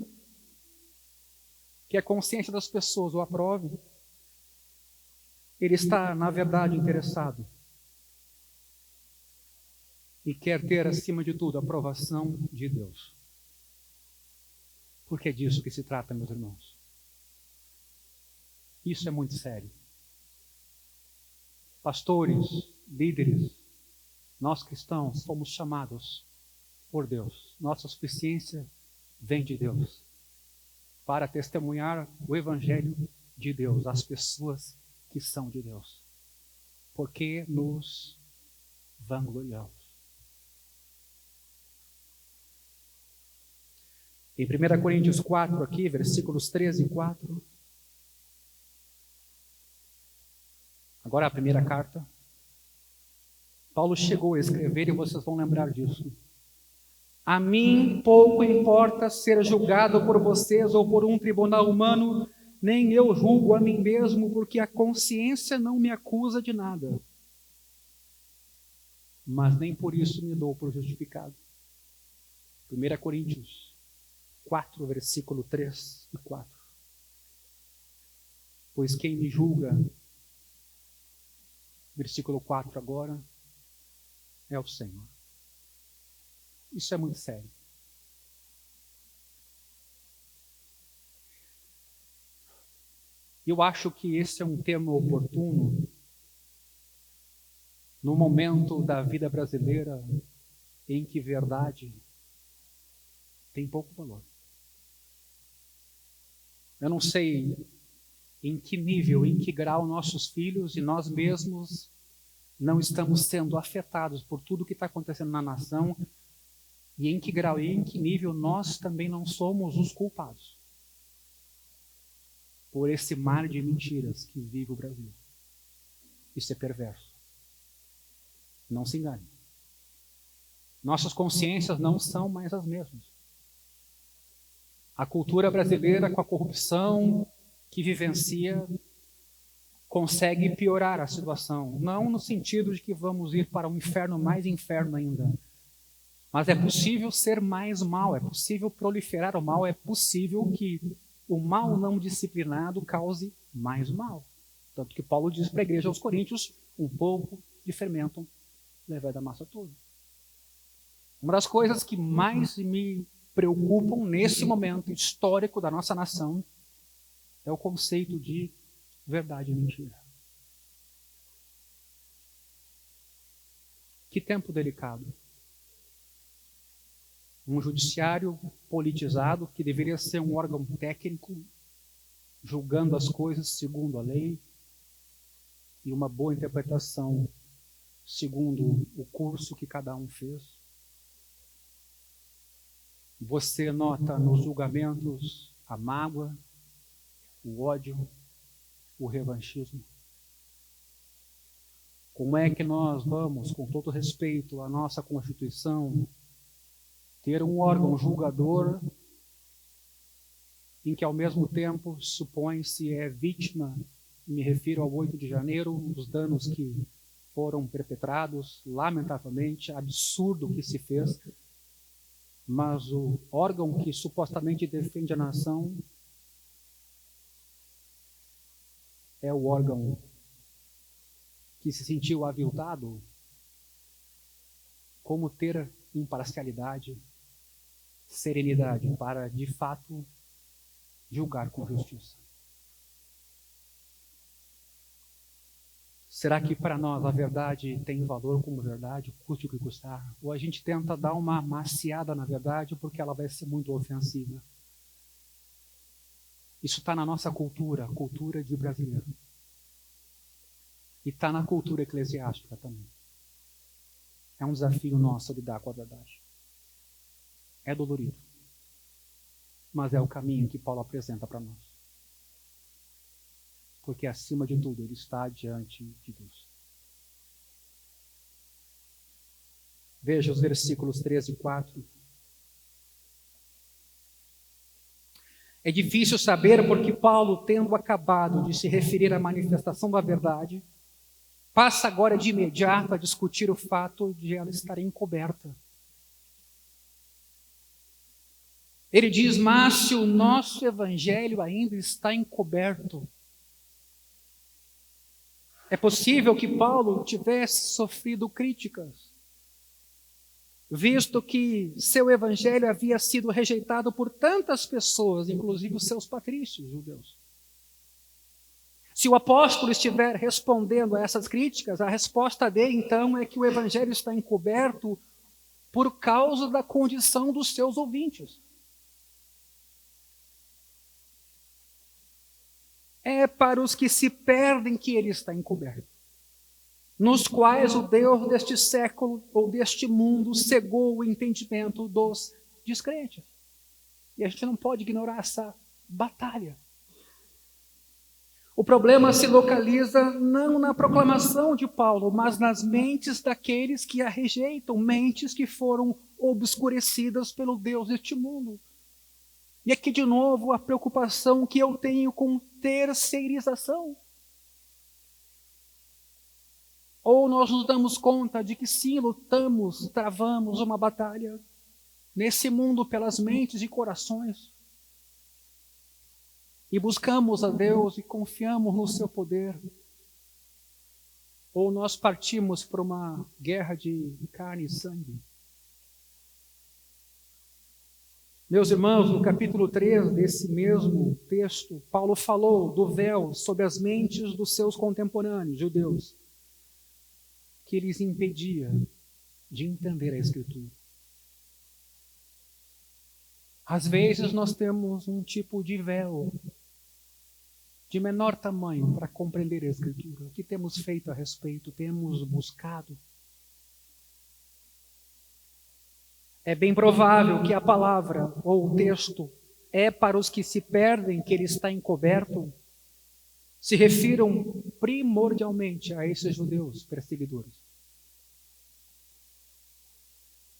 que a consciência das pessoas o aprove, ele está, na verdade, interessado e quer ter, acima de tudo, a aprovação de Deus. Porque é disso que se trata, meus irmãos. Isso é muito sério. Pastores, líderes, nós cristãos somos chamados por Deus. Nossa suficiência vem de Deus para testemunhar o Evangelho de Deus às pessoas que são de Deus. Porque nos vangloriamos. Em 1 Coríntios 4, aqui, versículos 13 e 4. Agora a primeira carta. Paulo chegou a escrever, e vocês vão lembrar disso. A mim pouco importa ser julgado por vocês ou por um tribunal humano, nem eu julgo a mim mesmo, porque a consciência não me acusa de nada. Mas nem por isso me dou por justificado. 1 Coríntios 4, versículo 3 e 4. Pois quem me julga, versículo 4 agora, é o Senhor. Isso é muito sério. Eu acho que esse é um tema oportuno no momento da vida brasileira em que verdade tem pouco valor. Eu não sei em que nível, em que grau nossos filhos e nós mesmos não estamos sendo afetados por tudo que está acontecendo na nação, e em que grau e em que nível nós também não somos os culpados por esse mar de mentiras que vive o Brasil. Isso é perverso. Não se engane. Nossas consciências não são mais as mesmas. A cultura brasileira, com a corrupção que vivencia, consegue piorar a situação. Não no sentido de que vamos ir para um inferno mais inferno ainda. Mas é possível ser mais mal, é possível proliferar o mal, é possível que o mal não disciplinado cause mais mal. Tanto que Paulo diz para a igreja aos Coríntios, um pouco de fermento leva da massa toda. Uma das coisas que mais me preocupam nesse momento histórico da nossa nação é o conceito de verdade e mentira. Que tempo delicado. Um judiciário politizado, que deveria ser um órgão técnico, julgando as coisas segundo a lei, e uma boa interpretação segundo o curso que cada um fez. Você nota nos julgamentos a mágoa, o ódio, o revanchismo. Como é que nós vamos, com todo respeito à nossa Constituição, ter um órgão julgador em que, ao mesmo tempo, supõe-se é vítima, me refiro ao 8 de janeiro, os danos que foram perpetrados, lamentavelmente, absurdo que se fez, mas o órgão que supostamente defende a nação é o órgão que se sentiu aviltado. Como ter imparcialidade, serenidade para, de fato, julgar com justiça? Será que para nós a verdade tem valor como verdade, custe o que custar? Ou a gente tenta dar uma maciada na verdade porque ela vai ser muito ofensiva? Isso está na nossa cultura, a cultura de brasileiro. E está na cultura eclesiástica também. É um desafio nosso lidar com a verdade. É dolorido. Mas é o caminho que Paulo apresenta para nós. Porque, acima de tudo, ele está diante de Deus. Veja os versículos 13 e 4. É difícil saber porque Paulo, tendo acabado de se referir à manifestação da verdade, passa agora de imediato a discutir o fato de ela estar encoberta. Ele diz, mas se o nosso evangelho ainda está encoberto, é possível que Paulo tivesse sofrido críticas, visto que seu evangelho havia sido rejeitado por tantas pessoas, inclusive os seus patrícios judeus. Se o apóstolo estiver respondendo a essas críticas, a resposta dele, então, é que o evangelho está encoberto por causa da condição dos seus ouvintes. É para os que se perdem que ele está encoberto, nos quais o Deus deste século ou deste mundo cegou o entendimento dos descrentes. E a gente não pode ignorar essa batalha. O problema se localiza não na proclamação de Paulo, mas nas mentes daqueles que a rejeitam, mentes que foram obscurecidas pelo Deus deste mundo. E aqui de novo a preocupação que eu tenho com terceirização. Ou nós nos damos conta de que sim, lutamos, travamos uma batalha nesse mundo pelas mentes e corações. E buscamos a Deus e confiamos no seu poder. Ou nós partimos para uma guerra de carne e sangue. Meus irmãos, no capítulo 3 desse mesmo texto, Paulo falou do véu sobre as mentes dos seus contemporâneos judeus, que lhes impedia de entender a Escritura. Às vezes nós temos um tipo de véu de menor tamanho para compreender a Escritura. O que temos feito a respeito? Temos buscado. É bem provável que a palavra ou o texto é para os que se perdem, que ele está encoberto, se refiram primordialmente a esses judeus perseguidores.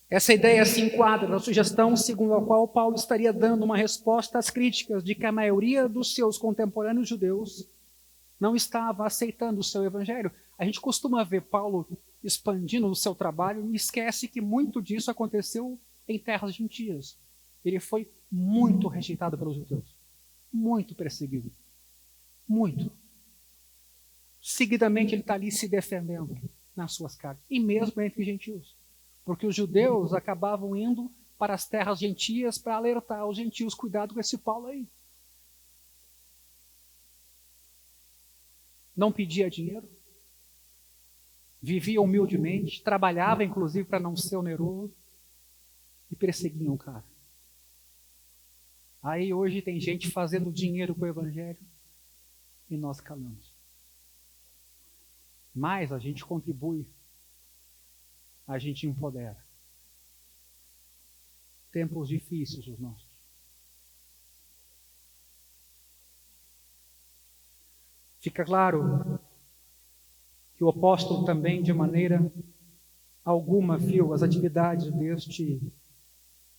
Essa ideia se enquadra na sugestão segundo a qual Paulo estaria dando uma resposta às críticas de que a maioria dos seus contemporâneos judeus não estava aceitando o seu evangelho. A gente costuma ver Paulo expandindo o seu trabalho e esquece que muito disso aconteceu em terras gentias. Ele foi muito rejeitado pelos judeus, muito perseguido, muito. Seguidamente ele está ali se defendendo nas suas cartas, e mesmo entre gentios, porque os judeus acabavam indo para as terras gentias para alertar os gentios, cuidado com esse Paulo aí. Não pedia dinheiro, vivia humildemente, trabalhava inclusive para não ser oneroso e perseguiam o cara. Aí hoje tem gente fazendo dinheiro com o evangelho e nós calamos. Mas a gente contribui, a gente empodera. Tempos difíceis os nossos. Fica claro que o apóstolo também, de maneira alguma, viu as atividades deste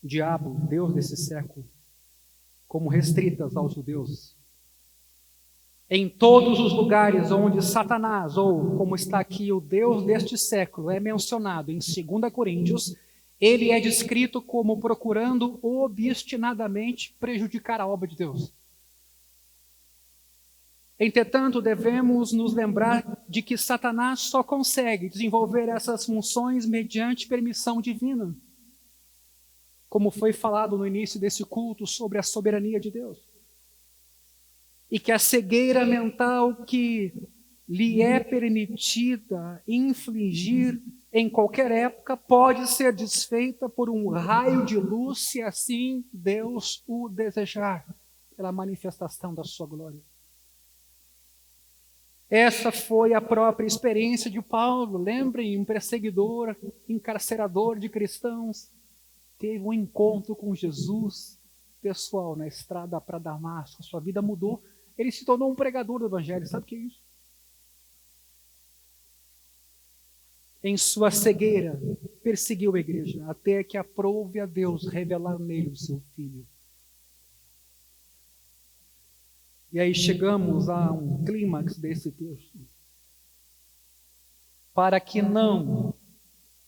diabo, Deus desse século, como restritas aos judeus. Em todos os lugares onde Satanás, ou como está aqui, o Deus deste século, é mencionado em 2 Coríntios, ele é descrito como procurando obstinadamente prejudicar a obra de Deus. Entretanto, devemos nos lembrar de que Satanás só consegue desenvolver essas funções mediante permissão divina, como foi falado no início desse culto sobre a soberania de Deus. E que a cegueira mental que lhe é permitida infligir em qualquer época pode ser desfeita por um raio de luz, se assim Deus o desejar, pela manifestação da sua glória. Essa foi a própria experiência de Paulo. Lembrem, um perseguidor, encarcerador de cristãos, teve um encontro com Jesus pessoal na estrada para Damasco. Sua vida mudou. Ele se tornou um pregador do evangelho. Sabe o que é isso? em sua cegueira, perseguiu a igreja, até que aprouve a Deus revelar nele o seu Filho. E aí chegamos a um clímax desse texto. Para que não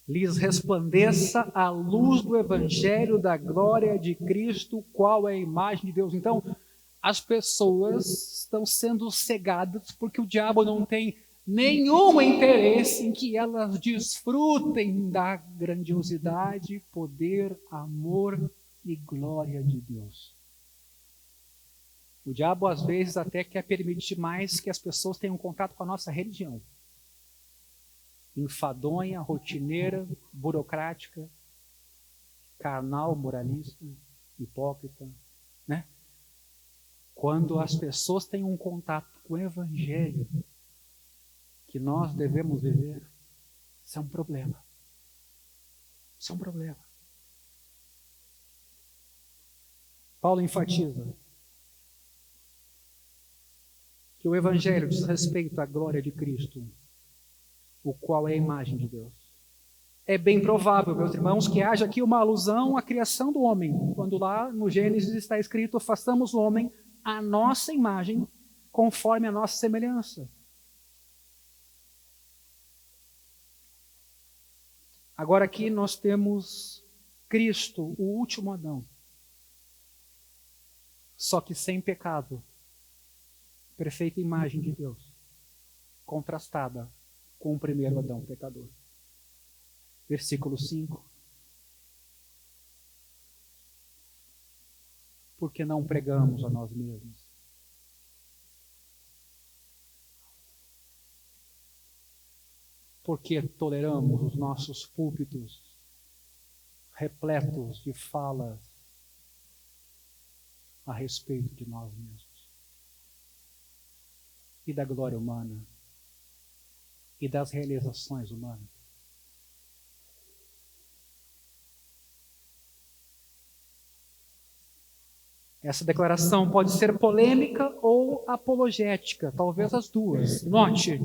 lhes resplandeça a luz do Evangelho da glória de Cristo, qual é a imagem de Deus. Então, as pessoas estão sendo cegadas porque o diabo não tem nenhum interesse em que elas desfrutem da grandiosidade, poder, amor e glória de Deus. O diabo, às vezes, até quer permitir mais que as pessoas tenham contato com a nossa religião. Enfadonha, rotineira, burocrática, carnal, moralista, hipócrita, né? Quando as pessoas têm um contato com o Evangelho que nós devemos viver, isso é um problema. Isso é um problema. Paulo enfatiza que o Evangelho diz respeito à glória de Cristo, o qual é a imagem de Deus. É bem provável, meus irmãos, que haja aqui uma alusão à criação do homem, quando lá no Gênesis está escrito: façamos o homem à nossa imagem, conforme a nossa semelhança. Agora aqui nós temos Cristo, o último Adão, só que sem pecado, perfeita imagem de Deus, contrastada com o primeiro Adão pecador. Versículo 5. Porque não pregamos a nós mesmos. Porque toleramos os nossos púlpitos repletos de falas a respeito de nós mesmos e da glória humana e das realizações humanas. Essa declaração pode ser polêmica ou apologética, talvez as duas. Note,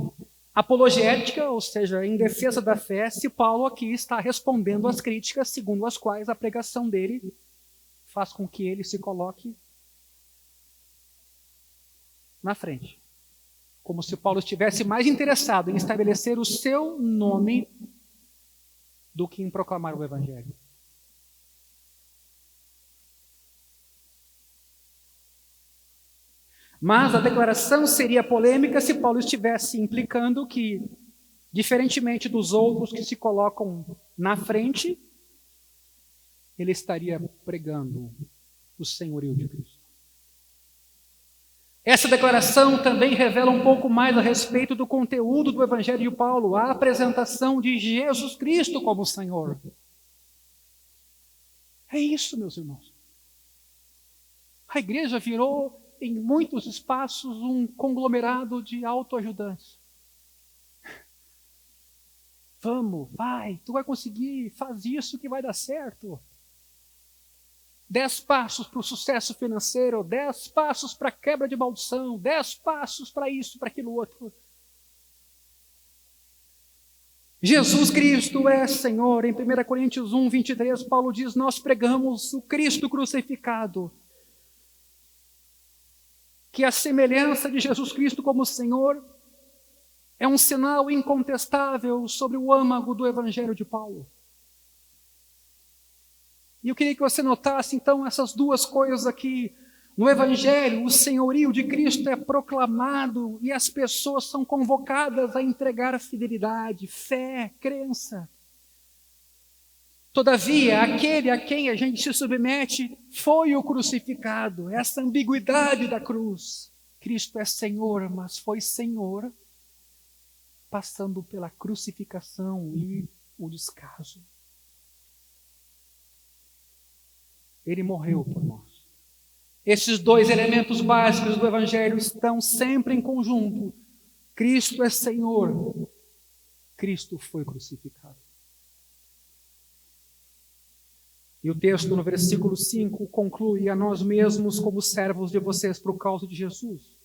apologética, ou seja, em defesa da fé, se Paulo aqui está respondendo às críticas segundo as quais a pregação dele faz com que ele se coloque na frente. Como se Paulo estivesse mais interessado em estabelecer o seu nome do que em proclamar o Evangelho. Mas a declaração seria polêmica se Paulo estivesse implicando que, diferentemente dos outros que se colocam na frente, ele estaria pregando o senhorio de Cristo. Essa declaração também revela um pouco mais a respeito do conteúdo do Evangelho de Paulo, a apresentação de Jesus Cristo como Senhor. É isso, meus irmãos. A igreja virou, em muitos espaços, um conglomerado de autoajudantes. Vamos, vai, tu vai conseguir, faz isso que vai dar certo. 10 passos para o sucesso financeiro, 10 passos para a quebra de maldição, 10 passos para isso, para aquilo outro. Jesus Cristo é Senhor. Em 1 Coríntios 1, 23, Paulo diz: nós pregamos o Cristo crucificado. Que a semelhança de Jesus Cristo como Senhor é um sinal incontestável sobre o âmago do Evangelho de Paulo. E eu queria que você notasse, então, essas duas coisas aqui. No Evangelho, o senhorio de Cristo é proclamado e as pessoas são convocadas a entregar fidelidade, fé, crença. Todavia, aquele a quem a gente se submete foi o crucificado. Essa ambiguidade da cruz. Cristo é Senhor, mas foi Senhor passando pela crucificação e o descaso. Ele morreu por nós. Esses dois elementos básicos do Evangelho estão sempre em conjunto. Cristo é Senhor. Cristo foi crucificado. E o texto no versículo 5 conclui: a nós mesmos como servos de vocês por causa de Jesus.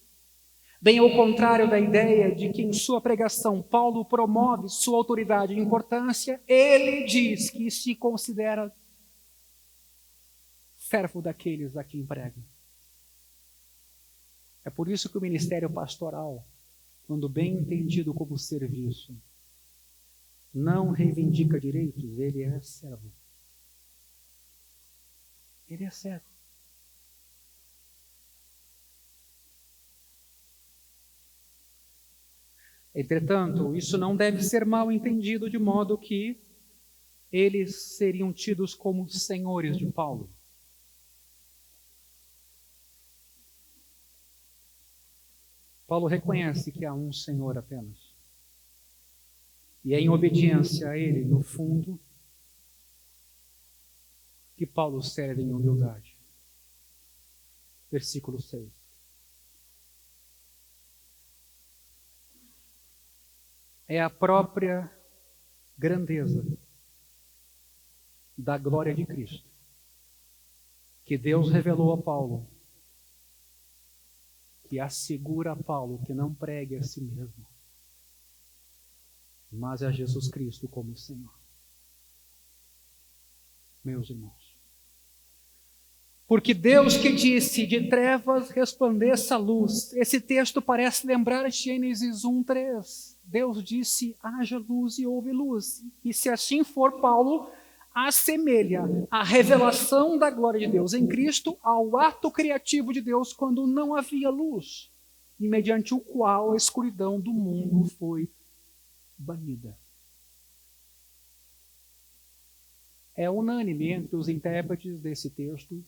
Bem ao contrário da ideia de que em sua pregação Paulo promove sua autoridade e importância, ele diz que se considera servo daqueles a quem prega. É por isso que o ministério pastoral, quando bem entendido como serviço, não reivindica direitos, ele é servo. Ele é servo. Entretanto, isso não deve ser mal entendido de modo que eles seriam tidos como senhores de Paulo. Paulo reconhece que há um Senhor apenas. E é em obediência a ele, no fundo, que Paulo serve em humildade. Versículo 6. É a própria grandeza da glória de Cristo que Deus revelou a Paulo, que assegura a Paulo que não pregue a si mesmo, mas a Jesus Cristo como Senhor. Meus irmãos, porque Deus que disse, de trevas resplandeça a luz. Esse texto parece lembrar Gênesis 1:3. Deus disse, haja luz e houve luz. E se assim for, Paulo assemelha a revelação da glória de Deus em Cristo ao ato criativo de Deus quando não havia luz, e mediante o qual a escuridão do mundo foi banida. É unânime entre os intérpretes desse texto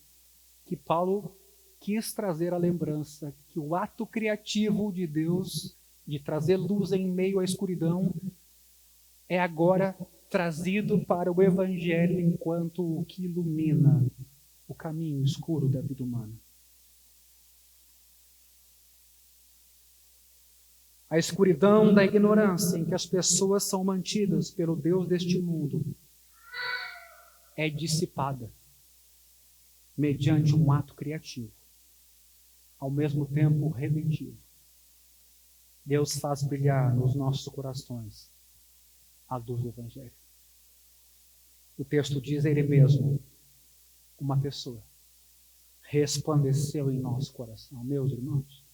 que Paulo quis trazer a lembrança que o ato criativo de Deus de trazer luz em meio à escuridão é agora trazido para o Evangelho enquanto o que ilumina o caminho escuro da vida humana. A escuridão da ignorância em que as pessoas são mantidas pelo Deus deste mundo é dissipada mediante um ato criativo, ao mesmo tempo redentivo. Deus faz brilhar nos nossos corações a luz do Evangelho. O texto diz ele mesmo, uma pessoa, resplandeceu em nosso coração. Meus irmãos,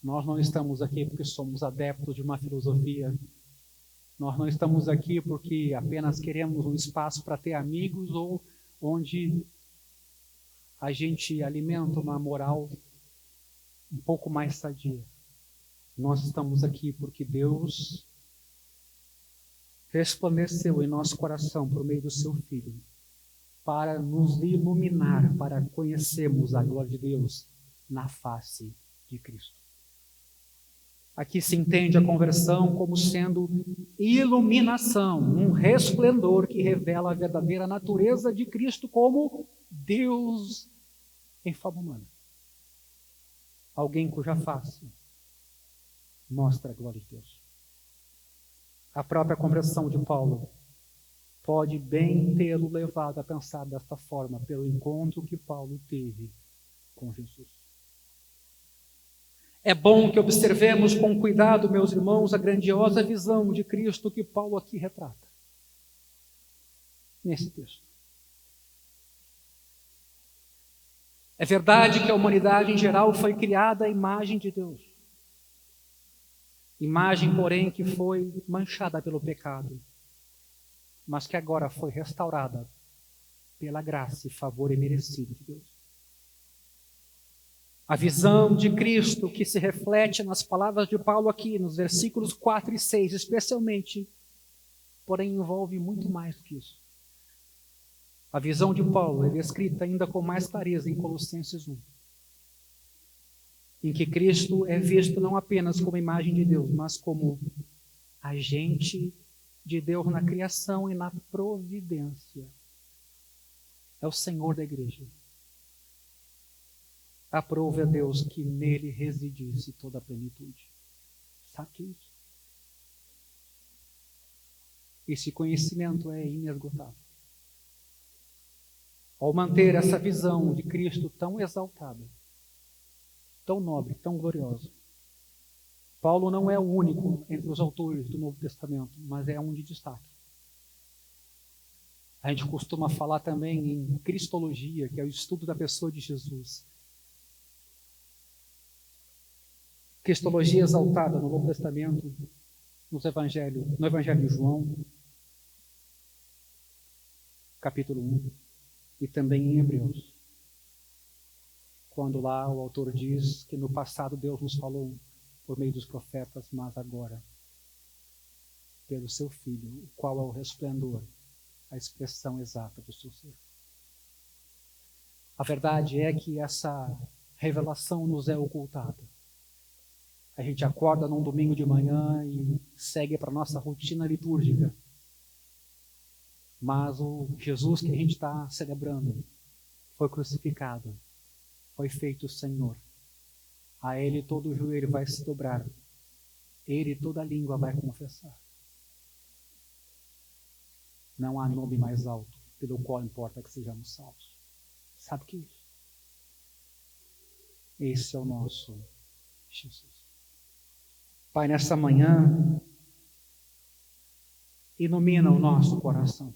nós não estamos aqui porque somos adeptos de uma filosofia. Nós não estamos aqui porque apenas queremos um espaço para ter amigos ou onde a gente alimenta uma moral um pouco mais sadia. Nós estamos aqui porque Deus resplandeceu em nosso coração por meio do seu Filho para nos iluminar, para conhecermos a glória de Deus na face de Cristo. Aqui se entende a conversão como sendo iluminação, um resplendor que revela a verdadeira natureza de Cristo como Deus em forma humana. Alguém cuja face mostra a glória de Deus. A própria conversão de Paulo pode bem tê-lo levado a pensar desta forma, pelo encontro que Paulo teve com Jesus. É bom que observemos com cuidado, meus irmãos, a grandiosa visão de Cristo que Paulo aqui retrata, nesse texto. É verdade que a humanidade em geral foi criada à imagem de Deus. Imagem, porém, que foi manchada pelo pecado, mas que agora foi restaurada pela graça e favor imerecido de Deus. A visão de Cristo que se reflete nas palavras de Paulo aqui, nos versículos 4 e 6, especialmente, porém envolve muito mais do que isso. A visão de Paulo é descrita ainda com mais clareza em Colossenses 1. Em que Cristo é visto não apenas como imagem de Deus, mas como agente de Deus na criação e na providência. É o Senhor da igreja. Aprove a Deus que nele residisse toda a plenitude. Sabe o que é isso? Esse conhecimento é inesgotável. Ao manter essa visão de Cristo tão exaltada, tão nobre, tão gloriosa. Paulo não é o único entre os autores do Novo Testamento, mas é um de destaque. A gente costuma falar também em cristologia, que é o estudo da pessoa de Jesus. Cristologia exaltada no Novo Testamento, no Evangelho de João, capítulo 1, e também em Hebreus, quando lá o autor diz que no passado Deus nos falou por meio dos profetas, mas agora, pelo seu Filho, o qual é o resplendor, a expressão exata do seu ser. A verdade é que essa revelação nos é ocultada. A gente acorda num domingo de manhã e segue para a nossa rotina litúrgica. Mas o Jesus que a gente está celebrando foi crucificado, foi feito Senhor. A Ele todo o joelho vai se dobrar, Ele toda a língua vai confessar. Não há nome mais alto pelo qual importa que sejamos salvos. Sabe o que é isso? Esse é o nosso Jesus. Pai, nessa manhã, ilumina o nosso coração.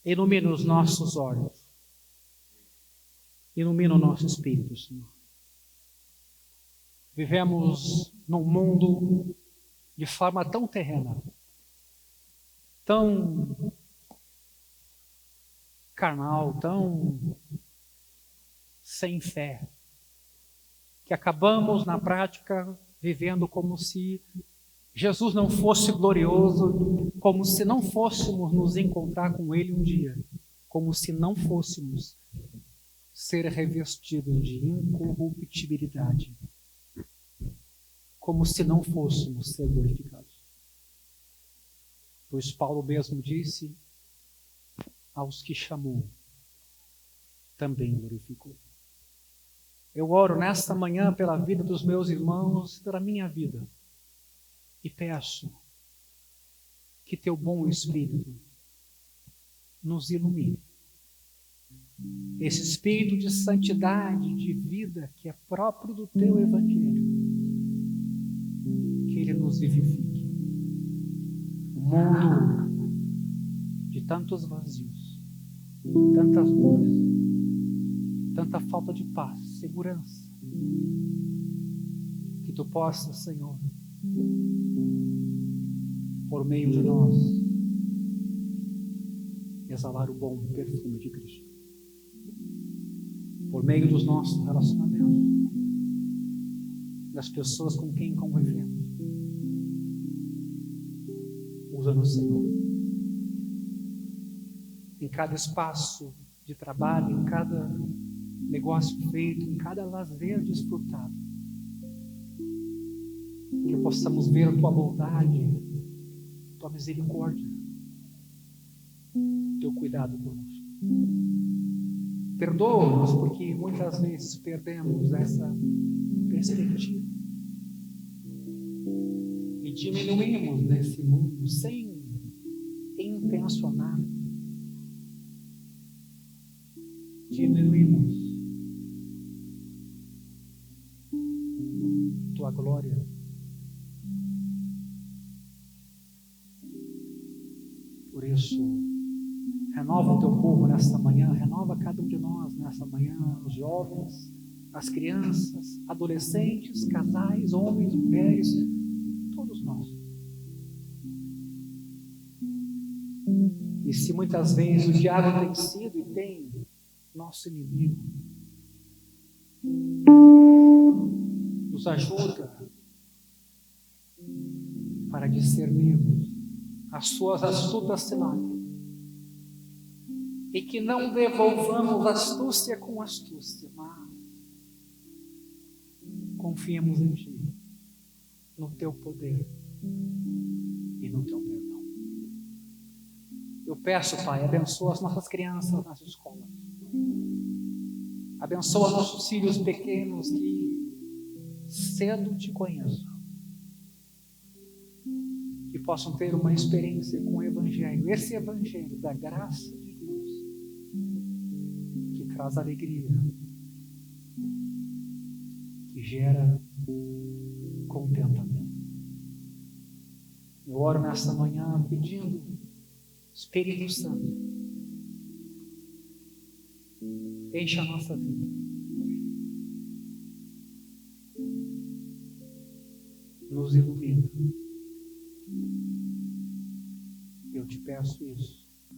Ilumina os nossos olhos. Ilumina o nosso espírito, Senhor. Vivemos num mundo de forma tão terrena, tão carnal, tão sem fé, que acabamos na prática vivendo como se Jesus não fosse glorioso, como se não fôssemos nos encontrar com Ele um dia, como se não fôssemos ser revestidos de incorruptibilidade, como se não fôssemos ser glorificados. Pois Paulo mesmo disse, aos que chamou, também glorificou. Eu oro nesta manhã pela vida dos meus irmãos, pela minha vida, e peço que teu bom Espírito nos ilumine. Esse Espírito de santidade, de vida, que é próprio do teu Evangelho, que ele nos vivifique. Um mundo de tantos vazios, tantas dores, tanta falta de paz, segurança, que tu possas, Senhor, por meio de nós, exalar o bom perfume de Cristo. Por meio dos nossos relacionamentos, das pessoas com quem convivemos. Usa-nos, Senhor. Em cada espaço de trabalho, em cada negócio feito, em cada lazer desfrutado. Que possamos ver a tua bondade, tua misericórdia, teu cuidado conosco. Perdoa-nos porque muitas vezes perdemos essa perspectiva e diminuímos nesse mundo sem intencionar. Diminuímos tua glória. Por isso, renova o teu povo nesta manhã, renova cada um de nós nesta manhã, os jovens, as crianças, adolescentes, casais, homens, mulheres, todos nós. E se muitas vezes o diabo tem sido e tem nosso inimigo, nos ajuda para discernirmos as suas astutas ciladas. E que não devolvamos astúcia com astúcia, mas confiemos em Ti, no Teu poder e no Teu perdão. Eu peço, Pai, abençoa as nossas crianças nas escolas. Abençoa nossos filhos pequenos que cedo Te conheçam. Que possam ter uma experiência com o Evangelho. Esse Evangelho da graça de Deus, que traz alegria, gera contentamento. Eu oro nesta manhã pedindo, Espírito Santo, encha a nossa vida. Nos ilumina. Eu te peço isso